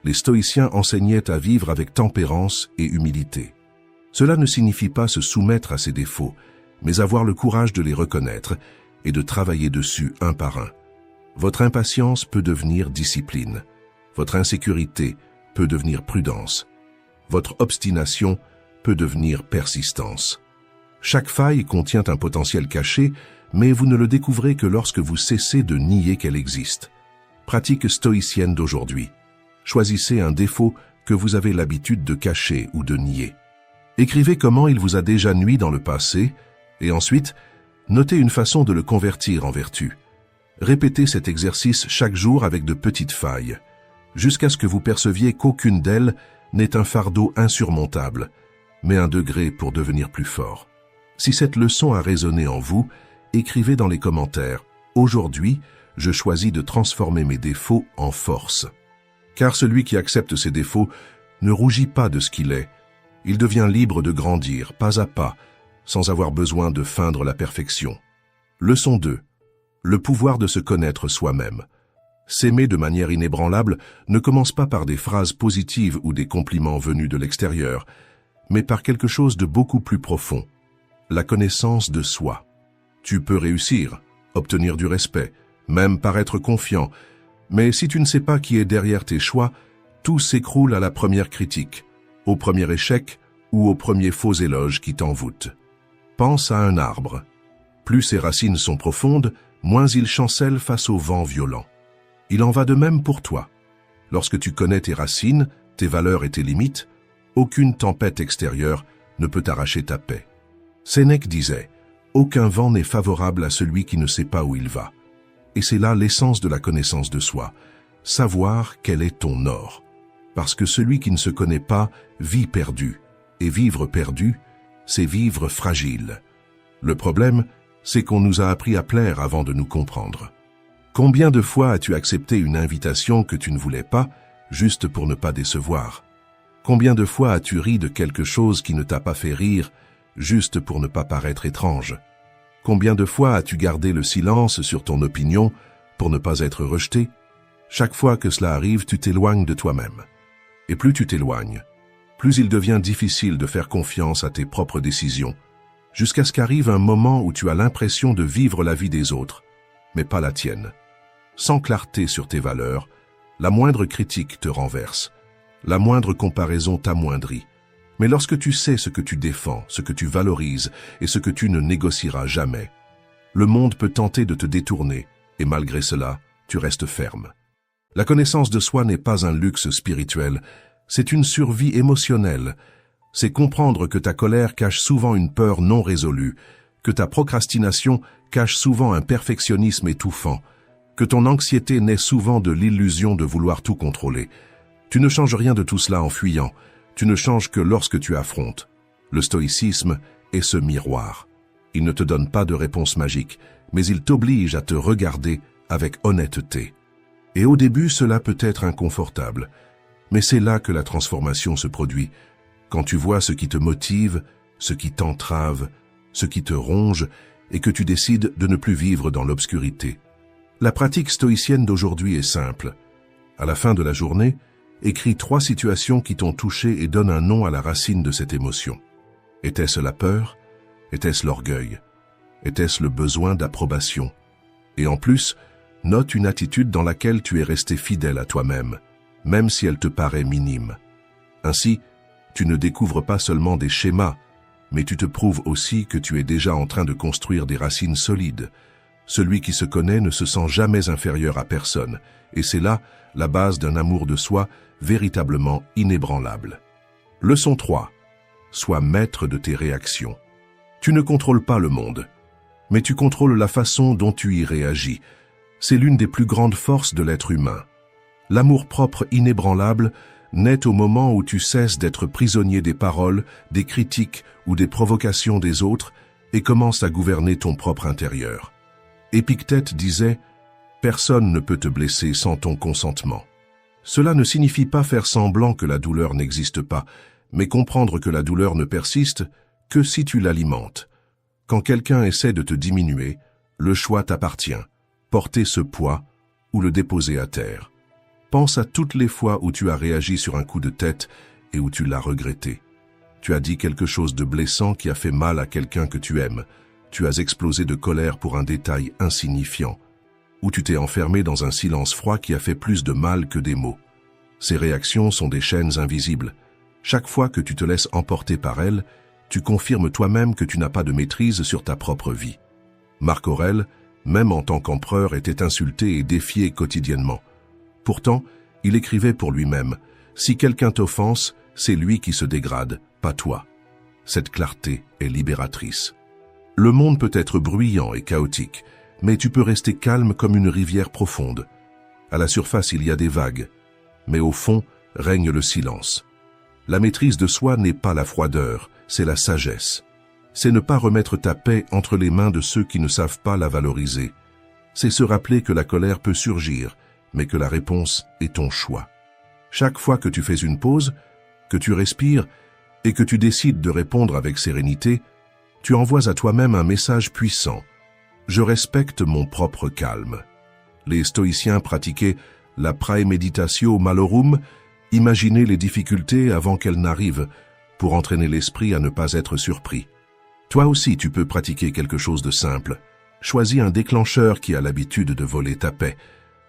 Les stoïciens enseignaient à vivre avec tempérance et humilité. Cela ne signifie pas se soumettre à ses défauts, mais avoir le courage de les reconnaître et de travailler dessus un par un. Votre impatience peut devenir discipline. Votre insécurité peut devenir prudence. Votre obstination peut devenir persistance. Chaque faille contient un potentiel caché, mais vous ne le découvrez que lorsque vous cessez de nier qu'elle existe. Pratique stoïcienne d'aujourd'hui. Choisissez un défaut que vous avez l'habitude de cacher ou de nier. Écrivez comment il vous a déjà nui dans le passé, et ensuite, notez une façon de le convertir en vertu. Répétez cet exercice chaque jour avec de petites failles, jusqu'à ce que vous perceviez qu'aucune d'elles n'est un fardeau insurmontable, mais un degré pour devenir plus fort. Si cette leçon a résonné en vous, écrivez dans les commentaires « Aujourd'hui, je choisis de transformer mes défauts en force ». Car celui qui accepte ses défauts ne rougit pas de ce qu'il est. Il devient libre de grandir, pas à pas, sans avoir besoin de feindre la perfection. Leçon 2. Le pouvoir de se connaître soi-même. S'aimer de manière inébranlable ne commence pas par des phrases positives ou des compliments venus de l'extérieur, mais par quelque chose de beaucoup plus profond. La connaissance de soi. Tu peux réussir, obtenir du respect, même paraître confiant, mais si tu ne sais pas qui est derrière tes choix, tout s'écroule à la première critique, au premier échec ou au premier faux éloge qui t'envoûte. Pense à un arbre. Plus ses racines sont profondes, moins il chancelle face au vent violent. Il en va de même pour toi. Lorsque tu connais tes racines, tes valeurs et tes limites, aucune tempête extérieure ne peut arracher ta paix. Sénèque disait « Aucun vent n'est favorable à celui qui ne sait pas où il va ». Et c'est là l'essence de la connaissance de soi, savoir quel est ton or. Parce que celui qui ne se connaît pas vit perdu, et vivre perdu, c'est vivre fragile. Le problème, c'est qu'on nous a appris à plaire avant de nous comprendre. Combien de fois as-tu accepté une invitation que tu ne voulais pas, juste pour ne pas décevoir? Combien de fois as-tu ri de quelque chose qui ne t'a pas fait rire, juste pour ne pas paraître étrange? Combien de fois as-tu gardé le silence sur ton opinion pour ne pas être rejeté? Chaque fois que cela arrive, tu t'éloignes de toi-même. Et plus tu t'éloignes, plus il devient difficile de faire confiance à tes propres décisions, jusqu'à ce qu'arrive un moment où tu as l'impression de vivre la vie des autres, mais pas la tienne. Sans clarté sur tes valeurs, la moindre critique te renverse, la moindre comparaison t'amoindrit. Mais lorsque tu sais ce que tu défends, ce que tu valorises et ce que tu ne négocieras jamais, le monde peut tenter de te détourner, et malgré cela, tu restes ferme. La connaissance de soi n'est pas un luxe spirituel, c'est une survie émotionnelle. C'est comprendre que ta colère cache souvent une peur non résolue, que ta procrastination cache souvent un perfectionnisme étouffant, que ton anxiété naît souvent de l'illusion de vouloir tout contrôler. Tu ne changes rien de tout cela en fuyant, tu ne changes que lorsque tu affrontes. Le stoïcisme est ce miroir. Il ne te donne pas de réponse magique, mais il t'oblige à te regarder avec honnêteté. Et au début, cela peut être inconfortable, mais c'est là que la transformation se produit, quand tu vois ce qui te motive, ce qui t'entrave, ce qui te ronge, et que tu décides de ne plus vivre dans l'obscurité. La pratique stoïcienne d'aujourd'hui est simple. À la fin de la journée, écris 3 situations qui t'ont touché et donne un nom à la racine de cette émotion. Était-ce la peur? Était-ce l'orgueil? Était-ce le besoin d'approbation? Et en plus, note une attitude dans laquelle tu es resté fidèle à toi-même, même si elle te paraît minime. Ainsi, Tu ne découvres pas seulement des schémas, mais tu te prouves aussi que tu es déjà en train de construire des racines solides. Celui qui se connaît ne se sent jamais inférieur à personne, et c'est là la base d'un amour de soi véritablement inébranlable. Leçon 3. Sois maître de tes réactions. Tu ne contrôles pas le monde, mais tu contrôles la façon dont tu y réagis. C'est l'une des plus grandes forces de l'être humain. L'amour-propre inébranlable naît au moment où tu cesses d'être prisonnier des paroles, des critiques ou des provocations des autres et commences à gouverner ton propre intérieur. Épictète disait « Personne ne peut te blesser sans ton consentement ». Cela ne signifie pas faire semblant que la douleur n'existe pas, mais comprendre que la douleur ne persiste que si tu l'alimentes. Quand quelqu'un essaie de te diminuer, le choix t'appartient, porter ce poids ou le déposer à terre. Pense à toutes les fois où tu as réagi sur un coup de tête et où tu l'as regretté. Tu as dit quelque chose de blessant qui a fait mal à quelqu'un que tu aimes. Tu as explosé de colère pour un détail insignifiant. Ou tu t'es enfermé dans un silence froid qui a fait plus de mal que des mots. Ces réactions sont des chaînes invisibles. Chaque fois que tu te laisses emporter par elles, tu confirmes toi-même que tu n'as pas de maîtrise sur ta propre vie. Marc Aurèle, même en tant qu'empereur, était insulté et défié quotidiennement. Pourtant, il écrivait pour lui-même « Si quelqu'un t'offense, c'est lui qui se dégrade, pas toi ». Cette clarté est libératrice. Le monde peut être bruyant et chaotique, mais tu peux rester calme comme une rivière profonde. À la surface, il y a des vagues, mais au fond règne le silence. La maîtrise de soi n'est pas la froideur, c'est la sagesse. C'est ne pas remettre ta paix entre les mains de ceux qui ne savent pas la valoriser. C'est se rappeler que la colère peut surgir, mais que la réponse est ton choix. Chaque fois que tu fais une pause, que tu respires et que tu décides de répondre avec sérénité, tu envoies à toi-même un message puissant. Je respecte mon propre calme. Les stoïciens pratiquaient la praemeditatio malorum, imaginer les difficultés avant qu'elles n'arrivent, pour entraîner l'esprit à ne pas être surpris. Toi aussi, tu peux pratiquer quelque chose de simple. Choisis un déclencheur qui a l'habitude de voler ta paix.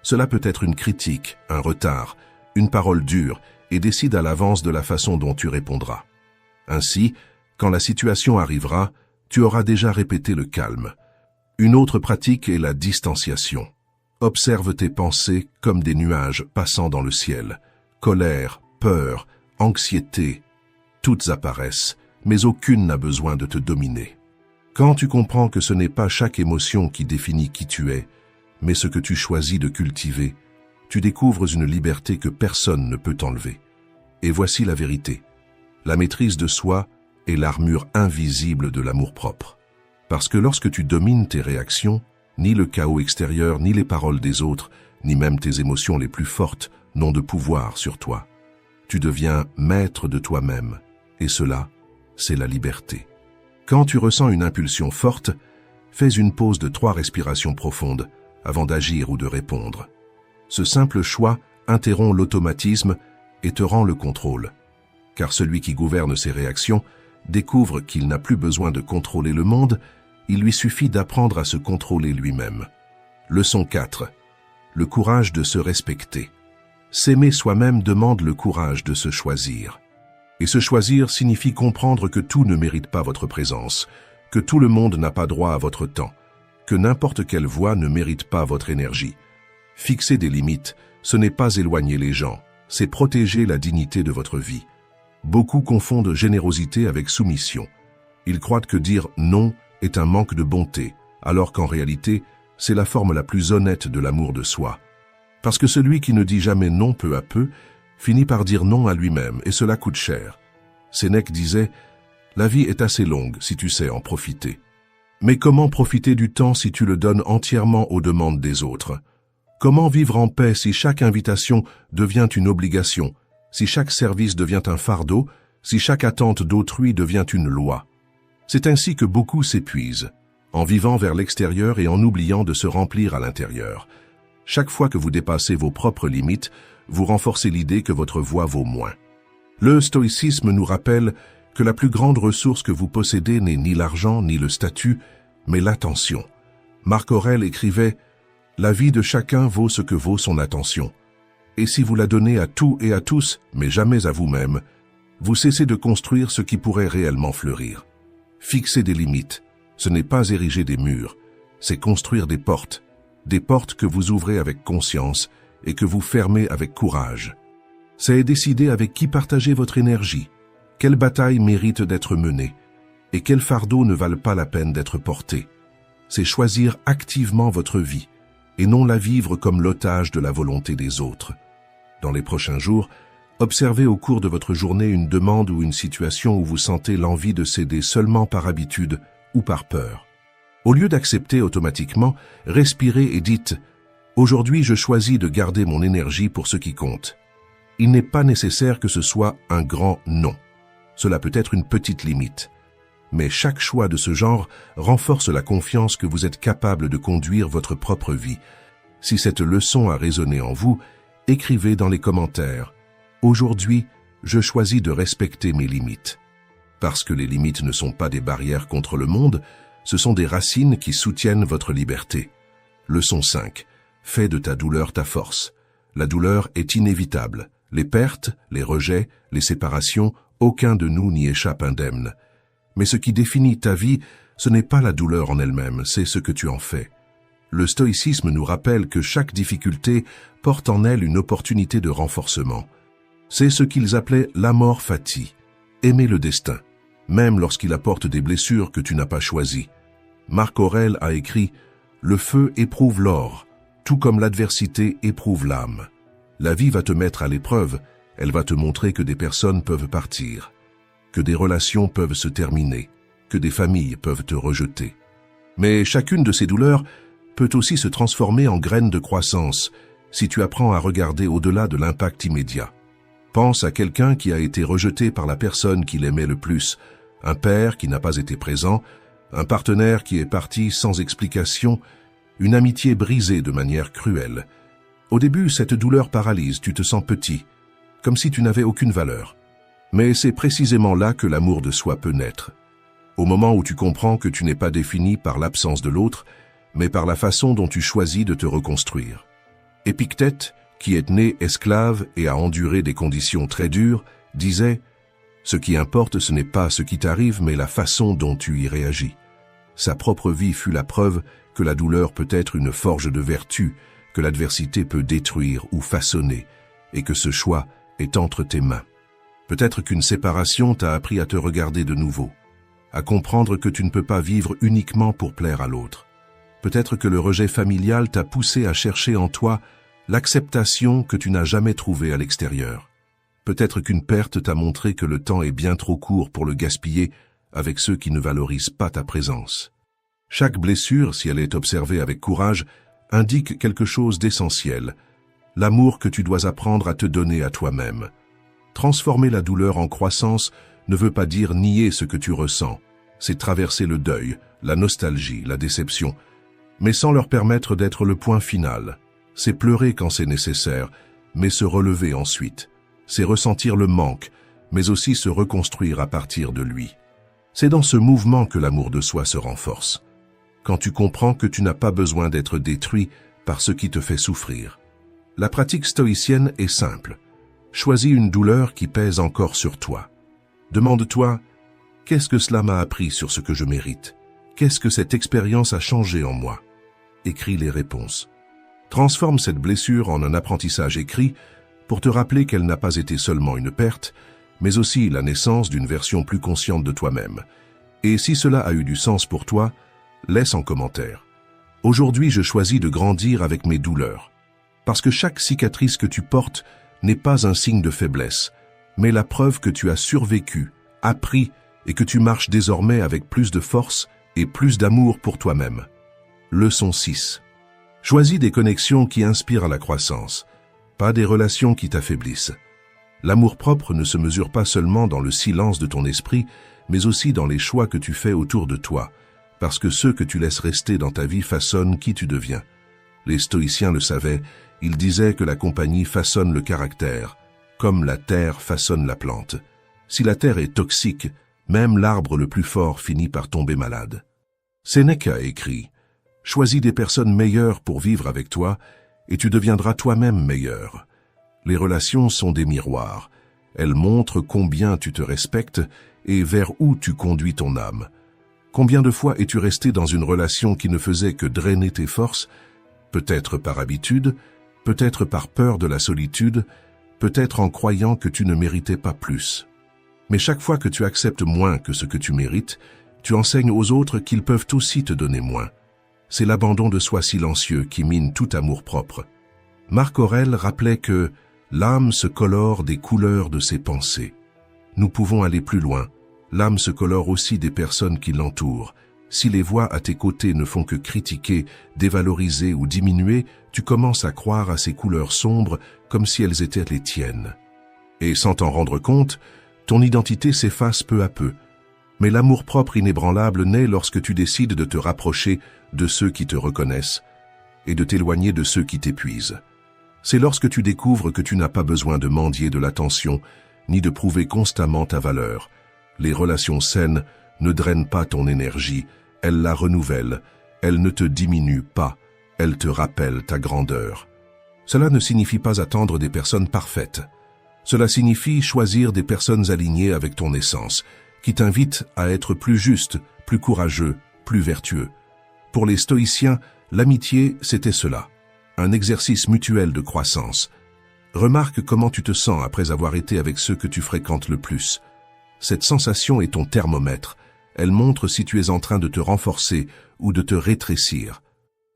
Cela peut être une critique, un retard, une parole dure, et décide à l'avance de la façon dont tu répondras. Ainsi, quand la situation arrivera, tu auras déjà répété le calme. Une autre pratique est la distanciation. Observe tes pensées comme des nuages passant dans le ciel. Colère, peur, anxiété, toutes apparaissent, mais aucune n'a besoin de te dominer. Quand tu comprends que ce n'est pas chaque émotion qui définit qui tu es, mais ce que tu choisis de cultiver, tu découvres une liberté que personne ne peut t'enlever. Et voici la vérité. La maîtrise de soi est l'armure invisible de l'amour-propre. Parce que lorsque tu domines tes réactions, ni le chaos extérieur, ni les paroles des autres, ni même tes émotions les plus fortes n'ont de pouvoir sur toi. Tu deviens maître de toi-même, et cela, c'est la liberté. Quand tu ressens une impulsion forte, fais une pause de 3 respirations profondes avant d'agir ou de répondre. Ce simple choix interrompt l'automatisme et te rend le contrôle. Car celui qui gouverne ses réactions découvre qu'il n'a plus besoin de contrôler le monde, il lui suffit d'apprendre à se contrôler lui-même. Leçon 4. Le courage de se respecter. S'aimer soi-même demande le courage de se choisir. Et se choisir signifie comprendre que tout ne mérite pas votre présence, que tout le monde n'a pas droit à votre temps, que n'importe quelle voix ne mérite pas votre énergie. Fixer des limites, ce n'est pas éloigner les gens, c'est protéger la dignité de votre vie. Beaucoup confondent générosité avec soumission. Ils croient que dire non est un manque de bonté, alors qu'en réalité, c'est la forme la plus honnête de l'amour de soi. Parce que celui qui ne dit jamais non peu à peu, finit par dire non à lui-même, et cela coûte cher. Sénèque disait « La vie est assez longue si tu sais en profiter. » Mais comment profiter du temps si tu le donnes entièrement aux demandes des autres? Comment vivre en paix si chaque invitation devient une obligation, si chaque service devient un fardeau, si chaque attente d'autrui devient une loi? C'est ainsi que beaucoup s'épuisent, en vivant vers l'extérieur et en oubliant de se remplir à l'intérieur. Chaque fois que vous dépassez vos propres limites, vous renforcez l'idée que votre voix vaut moins. Le stoïcisme nous rappelle que la plus grande ressource que vous possédez n'est ni l'argent ni le statut, mais l'attention. Marc Aurèle écrivait « La vie de chacun vaut ce que vaut son attention. Et si vous la donnez à tout et à tous, mais jamais à vous-même, vous cessez de construire ce qui pourrait réellement fleurir. Fixer des limites, ce n'est pas ériger des murs, c'est construire des portes que vous ouvrez avec conscience et que vous fermez avec courage. C'est décider avec qui partager votre énergie, quelle bataille mérite d'être menée et quel fardeau ne valent pas la peine d'être porté. C'est choisir activement votre vie et non la vivre comme l'otage de la volonté des autres. Dans les prochains jours, observez au cours de votre journée une demande ou une situation où vous sentez l'envie de céder seulement par habitude ou par peur. Au lieu d'accepter automatiquement, respirez et dites « Aujourd'hui, je choisis de garder mon énergie pour ce qui compte ». Il n'est pas nécessaire que ce soit un grand non. Cela peut être une petite limite. Mais chaque choix de ce genre renforce la confiance que vous êtes capable de conduire votre propre vie. Si cette leçon a résonné en vous, écrivez dans les commentaires « Aujourd'hui, je choisis de respecter mes limites ». Parce que les limites ne sont pas des barrières contre le monde, ce sont des racines qui soutiennent votre liberté. Leçon 5. Fais de ta douleur ta force. La douleur est inévitable. Les pertes, les rejets, les séparations, aucun de nous n'y échappe indemne. Mais ce qui définit ta vie, ce n'est pas la douleur en elle-même, c'est ce que tu en fais. Le stoïcisme nous rappelle que chaque difficulté porte en elle une opportunité de renforcement. C'est ce qu'ils appelaient l'amor fati, aimer le destin, même lorsqu'il apporte des blessures que tu n'as pas choisies. Marc Aurèle a écrit « Le feu éprouve l'or, tout comme l'adversité éprouve l'âme. La vie va te mettre à l'épreuve, elle va te montrer que des personnes peuvent partir, que des relations peuvent se terminer, que des familles peuvent te rejeter. Mais chacune de ces douleurs peut aussi se transformer en graine de croissance si tu apprends à regarder au-delà de l'impact immédiat. Pense à quelqu'un qui a été rejeté par la personne qu'il aimait le plus, un père qui n'a pas été présent, un partenaire qui est parti sans explication, une amitié brisée de manière cruelle. Au début, cette douleur paralyse, tu te sens petit, comme si tu n'avais aucune valeur. Mais c'est précisément là que l'amour de soi peut naître. Au moment où tu comprends que tu n'es pas défini par l'absence de l'autre, mais par la façon dont tu choisis de te reconstruire. Épictète, qui est né esclave et a enduré des conditions très dures, disait « Ce qui importe, ce n'est pas ce qui t'arrive, mais la façon dont tu y réagis. » Sa propre vie fut la preuve que la douleur peut être une forge de vertu, que l'adversité peut détruire ou façonner, et que ce choix est entre tes mains. Peut-être qu'une séparation t'a appris à te regarder de nouveau, à comprendre que tu ne peux pas vivre uniquement pour plaire à l'autre. Peut-être que le rejet familial t'a poussé à chercher en toi l'acceptation que tu n'as jamais trouvée à l'extérieur. Peut-être qu'une perte t'a montré que le temps est bien trop court pour le gaspiller avec ceux qui ne valorisent pas ta présence. Chaque blessure, si elle est observée avec courage, indique quelque chose d'essentiel, l'amour que tu dois apprendre à te donner à toi-même. Transformer la douleur en croissance ne veut pas dire nier ce que tu ressens, c'est traverser le deuil, la nostalgie, la déception, mais sans leur permettre d'être le point final. C'est pleurer quand c'est nécessaire, mais se relever ensuite. C'est ressentir le manque, mais aussi se reconstruire à partir de lui. C'est dans ce mouvement que l'amour de soi se renforce. Quand tu comprends que tu n'as pas besoin d'être détruit par ce qui te fait souffrir. La pratique stoïcienne est simple. Choisis une douleur qui pèse encore sur toi. Demande-toi, qu'est-ce que cela m'a appris sur ce que je mérite? Qu'est-ce que cette expérience a changé en moi? Écris les réponses. Transforme cette blessure en un apprentissage écrit pour te rappeler qu'elle n'a pas été seulement une perte, mais aussi la naissance d'une version plus consciente de toi-même. Et si cela a eu du sens pour toi, laisse en commentaire. Aujourd'hui, je choisis de grandir avec mes douleurs. Parce que chaque cicatrice que tu portes n'est pas un signe de faiblesse, mais la preuve que tu as survécu, appris et que tu marches désormais avec plus de force et plus d'amour pour toi-même. Leçon 6. Choisis des connexions qui inspirent à la croissance, pas des relations qui t'affaiblissent. L'amour-propre ne se mesure pas seulement dans le silence de ton esprit, mais aussi dans les choix que tu fais autour de toi, parce que ceux que tu laisses rester dans ta vie façonnent qui tu deviens. Les stoïciens le savaient, ils disaient que la compagnie façonne le caractère, comme la terre façonne la plante. Si la terre est toxique, même l'arbre le plus fort finit par tomber malade. Sénèque a écrit « Choisis des personnes meilleures pour vivre avec toi, et tu deviendras toi-même meilleur. » Les relations sont des miroirs. Elle montre combien tu te respectes et vers où tu conduis ton âme. Combien de fois es-tu resté dans une relation qui ne faisait que drainer tes forces, peut-être par habitude, peut-être par peur de la solitude, peut-être en croyant que tu ne méritais pas plus. Mais chaque fois que tu acceptes moins que ce que tu mérites, tu enseignes aux autres qu'ils peuvent aussi te donner moins. C'est l'abandon de soi silencieux qui mine tout amour-propre. Marc Aurèle rappelait que l'âme se colore des couleurs de ses pensées. Nous pouvons aller plus loin. L'âme se colore aussi des personnes qui l'entourent. Si les voix à tes côtés ne font que critiquer, dévaloriser ou diminuer, tu commences à croire à ces couleurs sombres comme si elles étaient les tiennes. Et sans t'en rendre compte, ton identité s'efface peu à peu. Mais l'amour-propre inébranlable naît lorsque tu décides de te rapprocher de ceux qui te reconnaissent et de t'éloigner de ceux qui t'épuisent. C'est lorsque tu découvres que tu n'as pas besoin de mendier de l'attention, ni de prouver constamment ta valeur. Les relations saines ne drainent pas ton énergie, elles la renouvellent, elles ne te diminuent pas, elles te rappellent ta grandeur. Cela ne signifie pas attendre des personnes parfaites. Cela signifie choisir des personnes alignées avec ton essence, qui t'invitent à être plus juste, plus courageux, plus vertueux. Pour les stoïciens, l'amitié, c'était cela, un exercice mutuel de croissance. Remarque comment tu te sens après avoir été avec ceux que tu fréquentes le plus. Cette sensation est ton thermomètre. Elle montre si tu es en train de te renforcer ou de te rétrécir.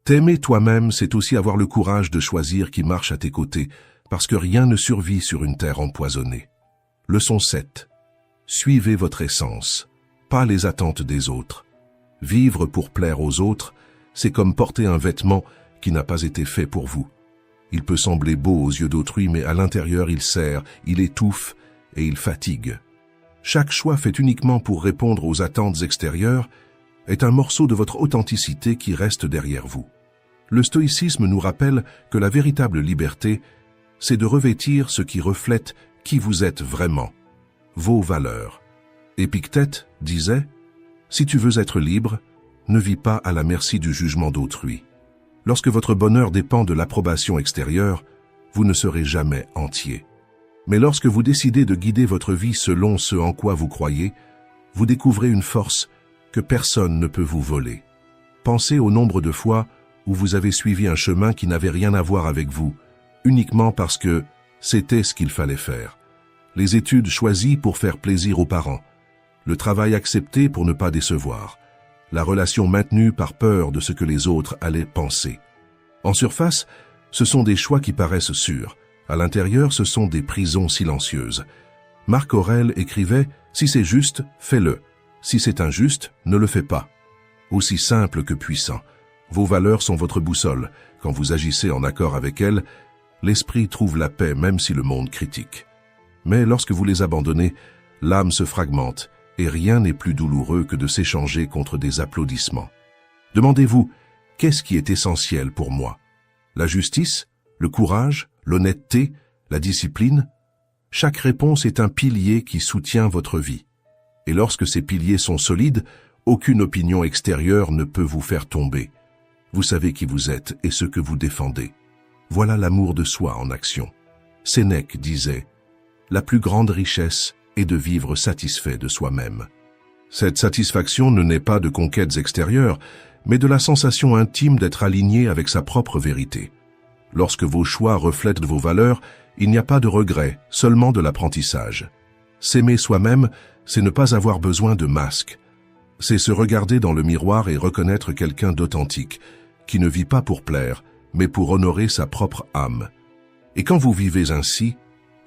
T'aimer toi-même, c'est aussi avoir le courage de choisir qui marche à tes côtés, parce que rien ne survit sur une terre empoisonnée. Leçon 7. Suivez votre essence, pas les attentes des autres. Vivre pour plaire aux autres, c'est comme porter un vêtement qui n'a pas été fait pour vous. Il peut sembler beau aux yeux d'autrui, mais à l'intérieur il serre, il étouffe et il fatigue. Chaque choix fait uniquement pour répondre aux attentes extérieures est un morceau de votre authenticité qui reste derrière vous. Le stoïcisme nous rappelle que la véritable liberté, c'est de revêtir ce qui reflète qui vous êtes vraiment, vos valeurs. Épictète disait « Si tu veux être libre, ne vis pas à la merci du jugement d'autrui. Lorsque votre bonheur dépend de l'approbation extérieure, vous ne serez jamais entier. Mais lorsque vous décidez de guider votre vie selon ce en quoi vous croyez, vous découvrez une force que personne ne peut vous voler. Pensez au nombre de fois où vous avez suivi un chemin qui n'avait rien à voir avec vous, uniquement parce que c'était ce qu'il fallait faire. Les études choisies pour faire plaisir aux parents, le travail accepté pour ne pas décevoir, la relation maintenue par peur de ce que les autres allaient penser. En surface, ce sont des choix qui paraissent sûrs. À l'intérieur, ce sont des prisons silencieuses. Marc Aurèle écrivait « Si c'est juste, fais-le. Si c'est injuste, ne le fais pas. » Aussi simple que puissant. Vos valeurs sont votre boussole. Quand vous agissez en accord avec elles, l'esprit trouve la paix même si le monde critique. Mais lorsque vous les abandonnez, l'âme se fragmente et rien n'est plus douloureux que de s'échanger contre des applaudissements. Demandez-vous, qu'est-ce qui est essentiel pour moi? La justice? Le courage? L'honnêteté? La discipline? Chaque réponse est un pilier qui soutient votre vie. Et lorsque ces piliers sont solides, aucune opinion extérieure ne peut vous faire tomber. Vous savez qui vous êtes et ce que vous défendez. Voilà l'amour de soi en action. Sénèque disait « La plus grande richesse est de vivre satisfait de soi-même. » Cette satisfaction ne naît pas de conquêtes extérieures, mais de la sensation intime d'être aligné avec sa propre vérité. Lorsque vos choix reflètent vos valeurs, il n'y a pas de regret, seulement de l'apprentissage. S'aimer soi-même, c'est ne pas avoir besoin de masque. C'est se regarder dans le miroir et reconnaître quelqu'un d'authentique, qui ne vit pas pour plaire, mais pour honorer sa propre âme. Et quand vous vivez ainsi,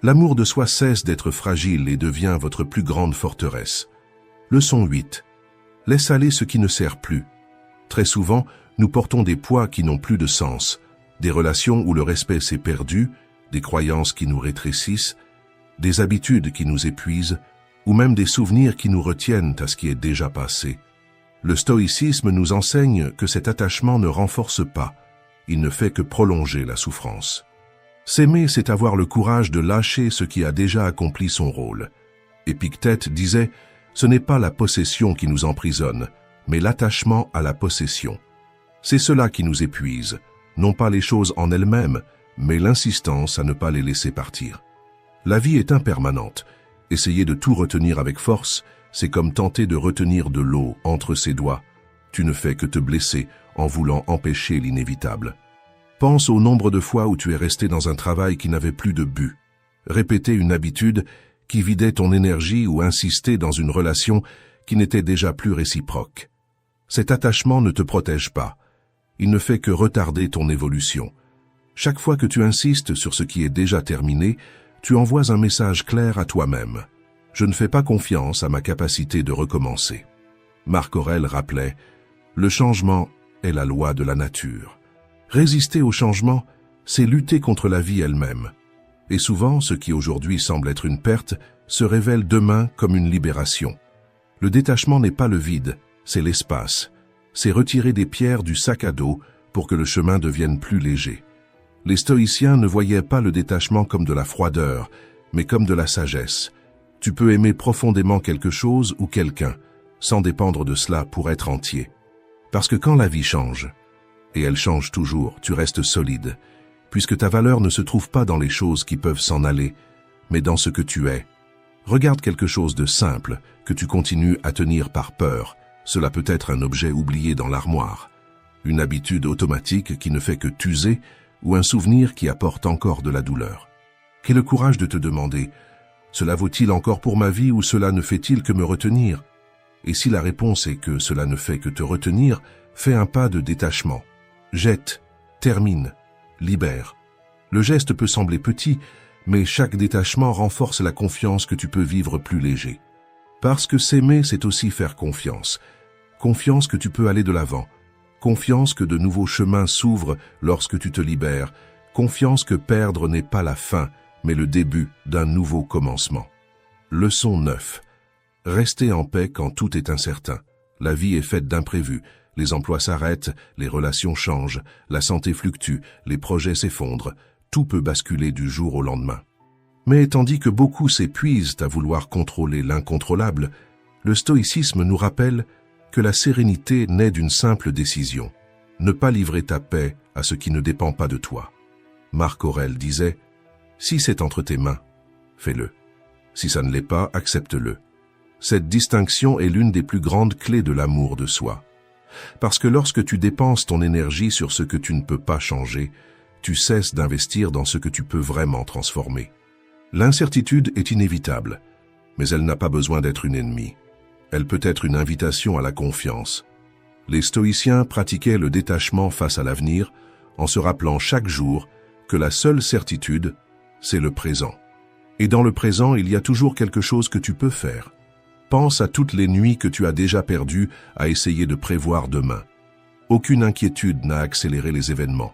l'amour de soi cesse d'être fragile et devient votre plus grande forteresse. Leçon 8. Laisse aller ce qui ne sert plus. Très souvent, nous portons des poids qui n'ont plus de sens, des relations où le respect s'est perdu, des croyances qui nous rétrécissent, des habitudes qui nous épuisent, ou même des souvenirs qui nous retiennent à ce qui est déjà passé. Le stoïcisme nous enseigne que cet attachement ne renforce pas, il ne fait que prolonger la souffrance. S'aimer, c'est avoir le courage de lâcher ce qui a déjà accompli son rôle. Épictète disait « Ce n'est pas la possession qui nous emprisonne, mais l'attachement à la possession. C'est cela qui nous épuise, non pas les choses en elles-mêmes, mais l'insistance à ne pas les laisser partir. » La vie est impermanente. Essayer de tout retenir avec force, c'est comme tenter de retenir de l'eau entre ses doigts. Tu ne fais que te blesser en voulant empêcher l'inévitable. Pense au nombre de fois où tu es resté dans un travail qui n'avait plus de but. Répéter une habitude qui vidait ton énergie ou insister dans une relation qui n'était déjà plus réciproque. Cet attachement ne te protège pas. Il ne fait que retarder ton évolution. Chaque fois que tu insistes sur ce qui est déjà terminé, tu envoies un message clair à toi-même. Je ne fais pas confiance à ma capacité de recommencer. Marc Aurèle rappelait, le changement est la loi de la nature. Résister au changement, c'est lutter contre la vie elle-même. Et souvent, ce qui aujourd'hui semble être une perte, se révèle demain comme une libération. Le détachement n'est pas le vide, c'est l'espace. C'est retirer des pierres du sac à dos pour que le chemin devienne plus léger. Les stoïciens ne voyaient pas le détachement comme de la froideur, mais comme de la sagesse. Tu peux aimer profondément quelque chose ou quelqu'un, sans dépendre de cela pour être entier. Parce que quand la vie change, et elle change toujours, tu restes solide, puisque ta valeur ne se trouve pas dans les choses qui peuvent s'en aller, mais dans ce que tu es. Regarde quelque chose de simple que tu continues à tenir par peur. Cela peut être un objet oublié dans l'armoire, une habitude automatique qui ne fait que t'user ou un souvenir qui apporte encore de la douleur. Qu'est le courage de te demander « Cela vaut-il encore pour ma vie ou cela ne fait-il que me retenir ?» Et si la réponse est que cela ne fait que te retenir, fais un pas de détachement. Jette, termine, libère. Le geste peut sembler petit, mais chaque détachement renforce la confiance que tu peux vivre plus léger. Parce que s'aimer, c'est aussi faire confiance. Confiance que tu peux aller de l'avant. Confiance que de nouveaux chemins s'ouvrent lorsque tu te libères. Confiance que perdre n'est pas la fin, mais le début d'un nouveau commencement. Leçon 9. Restez en paix quand tout est incertain. La vie est faite d'imprévus. Les emplois s'arrêtent, les relations changent, la santé fluctue, les projets s'effondrent. Tout peut basculer du jour au lendemain. Mais tandis que beaucoup s'épuisent à vouloir contrôler l'incontrôlable, le stoïcisme nous rappelle que la sérénité naît d'une simple décision. Ne pas livrer ta paix à ce qui ne dépend pas de toi. Marc Aurèle disait « Si c'est entre tes mains, fais-le. Si ça ne l'est pas, accepte-le. » Cette distinction est l'une des plus grandes clés de l'amour de soi. Parce que lorsque tu dépenses ton énergie sur ce que tu ne peux pas changer, tu cesses d'investir dans ce que tu peux vraiment transformer. L'incertitude est inévitable, mais elle n'a pas besoin d'être une ennemie. Elle peut être une invitation à la confiance. Les stoïciens pratiquaient le détachement face à l'avenir en se rappelant chaque jour que la seule certitude, c'est le présent. Et dans le présent, il y a toujours quelque chose que tu peux faire. Pense à toutes les nuits que tu as déjà perdues à essayer de prévoir demain. Aucune inquiétude n'a accéléré les événements.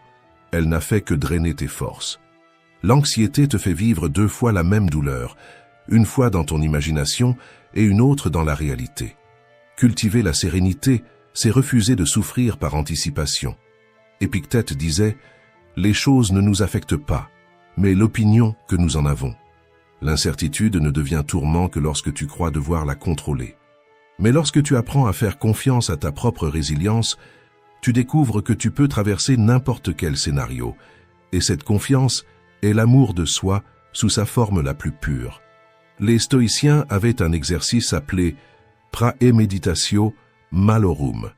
Elle n'a fait que drainer tes forces. L'anxiété te fait vivre 2 fois la même douleur, une fois dans ton imagination et une autre dans la réalité. Cultiver la sérénité, c'est refuser de souffrir par anticipation. Épictète disait « Les choses ne nous affectent pas, mais l'opinion que nous en avons. » L'incertitude ne devient tourment que lorsque tu crois devoir la contrôler. Mais lorsque tu apprends à faire confiance à ta propre résilience, tu découvres que tu peux traverser n'importe quel scénario, et cette confiance est l'amour de soi sous sa forme la plus pure. Les stoïciens avaient un exercice appelé praemeditatio malorum.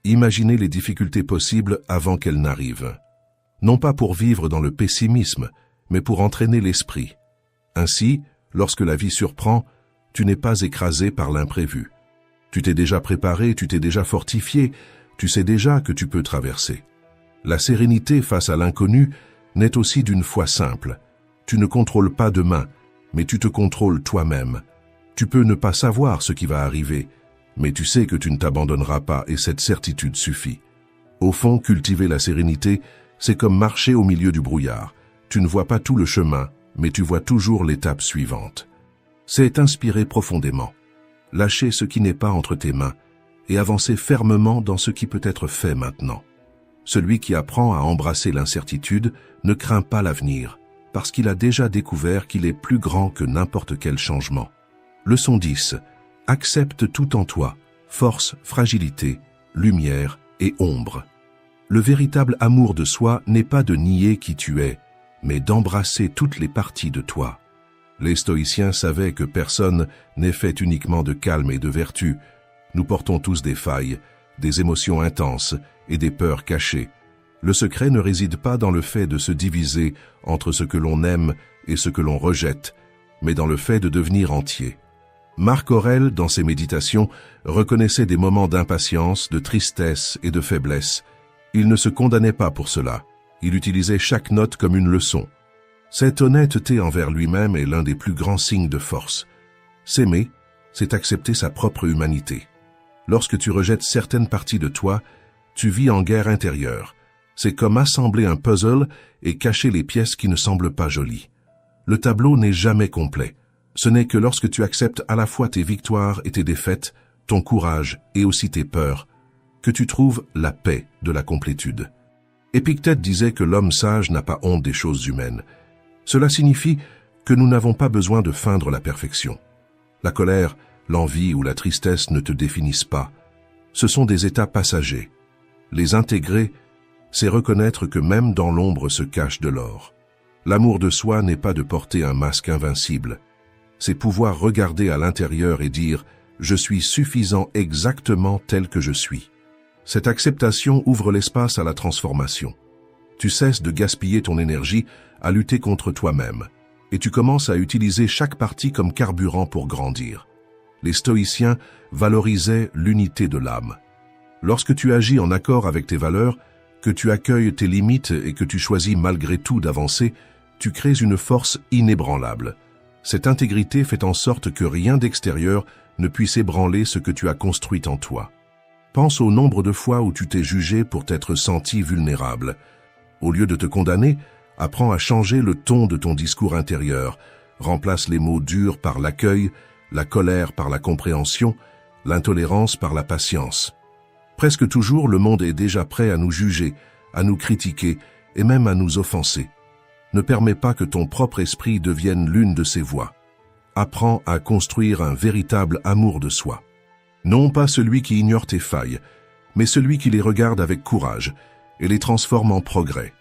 Imaginer les difficultés possibles avant qu'elles n'arrivent. Non pas pour vivre dans le pessimisme, mais pour entraîner l'esprit. Ainsi, lorsque la vie surprend, tu n'es pas écrasé par l'imprévu. Tu t'es déjà préparé, tu t'es déjà fortifié, tu sais déjà que tu peux traverser. La sérénité face à l'inconnu naît aussi d'une foi simple. Tu ne contrôles pas demain, mais tu te contrôles toi-même. Tu peux ne pas savoir ce qui va arriver, mais tu sais que tu ne t'abandonneras pas et cette certitude suffit. Au fond, cultiver la sérénité, c'est comme marcher au milieu du brouillard. Tu ne vois pas tout le chemin, mais tu vois toujours l'étape suivante. C'est inspirer profondément, lâcher ce qui n'est pas entre tes mains et avancer fermement dans ce qui peut être fait maintenant. Celui qui apprend à embrasser l'incertitude ne craint pas l'avenir, parce qu'il a déjà découvert qu'il est plus grand que n'importe quel changement. Leçon 10. Accepte tout en toi, force, fragilité, lumière et ombre. Le véritable amour de soi n'est pas de nier qui tu es, mais d'embrasser toutes les parties de toi. Les stoïciens savaient que personne n'est fait uniquement de calme et de vertu. Nous portons tous des failles, des émotions intenses et des peurs cachées. Le secret ne réside pas dans le fait de se diviser entre ce que l'on aime et ce que l'on rejette, mais dans le fait de devenir entier. Marc Aurèle, dans ses méditations, reconnaissait des moments d'impatience, de tristesse et de faiblesse. Il ne se condamnait pas pour cela. Il utilisait chaque note comme une leçon. Cette honnêteté envers lui-même est l'un des plus grands signes de force. S'aimer, c'est accepter sa propre humanité. Lorsque tu rejettes certaines parties de toi, tu vis en guerre intérieure. C'est comme assembler un puzzle et cacher les pièces qui ne semblent pas jolies. Le tableau n'est jamais complet. Ce n'est que lorsque tu acceptes à la fois tes victoires et tes défaites, ton courage et aussi tes peurs, que tu trouves la paix de la complétude. Épictète disait que l'homme sage n'a pas honte des choses humaines. Cela signifie que nous n'avons pas besoin de feindre la perfection. La colère, l'envie ou la tristesse ne te définissent pas. Ce sont des états passagers. Les intégrer, c'est reconnaître que même dans l'ombre se cache de l'or. L'amour de soi n'est pas de porter un masque invincible. C'est pouvoir regarder à l'intérieur et dire « Je suis suffisant exactement tel que je suis ». Cette acceptation ouvre l'espace à la transformation. Tu cesses de gaspiller ton énergie à lutter contre toi-même et tu commences à utiliser chaque partie comme carburant pour grandir. Les stoïciens valorisaient l'unité de l'âme. Lorsque tu agis en accord avec tes valeurs, que tu accueilles tes limites et que tu choisis malgré tout d'avancer, tu crées une force inébranlable. Cette intégrité fait en sorte que rien d'extérieur ne puisse ébranler ce que tu as construit en toi. Pense au nombre de fois où tu t'es jugé pour t'être senti vulnérable. Au lieu de te condamner, apprends à changer le ton de ton discours intérieur. Remplace les mots durs par l'accueil, la colère par la compréhension, l'intolérance par la patience. Presque toujours, le monde est déjà prêt à nous juger, à nous critiquer et même à nous offenser. Ne permets pas que ton propre esprit devienne l'une de ces voix. Apprends à construire un véritable amour de soi. Non pas celui qui ignore tes failles, mais celui qui les regarde avec courage et les transforme en progrès.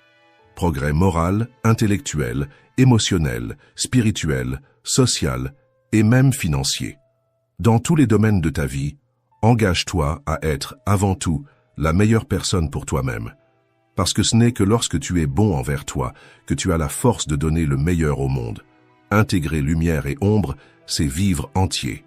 Progrès moral, intellectuel, émotionnel, spirituel, social et même financier. Dans tous les domaines de ta vie, engage-toi à être, avant tout, la meilleure personne pour toi-même. Parce que ce n'est que lorsque tu es bon envers toi que tu as la force de donner le meilleur au monde. Intégrer lumière et ombre, c'est vivre entier.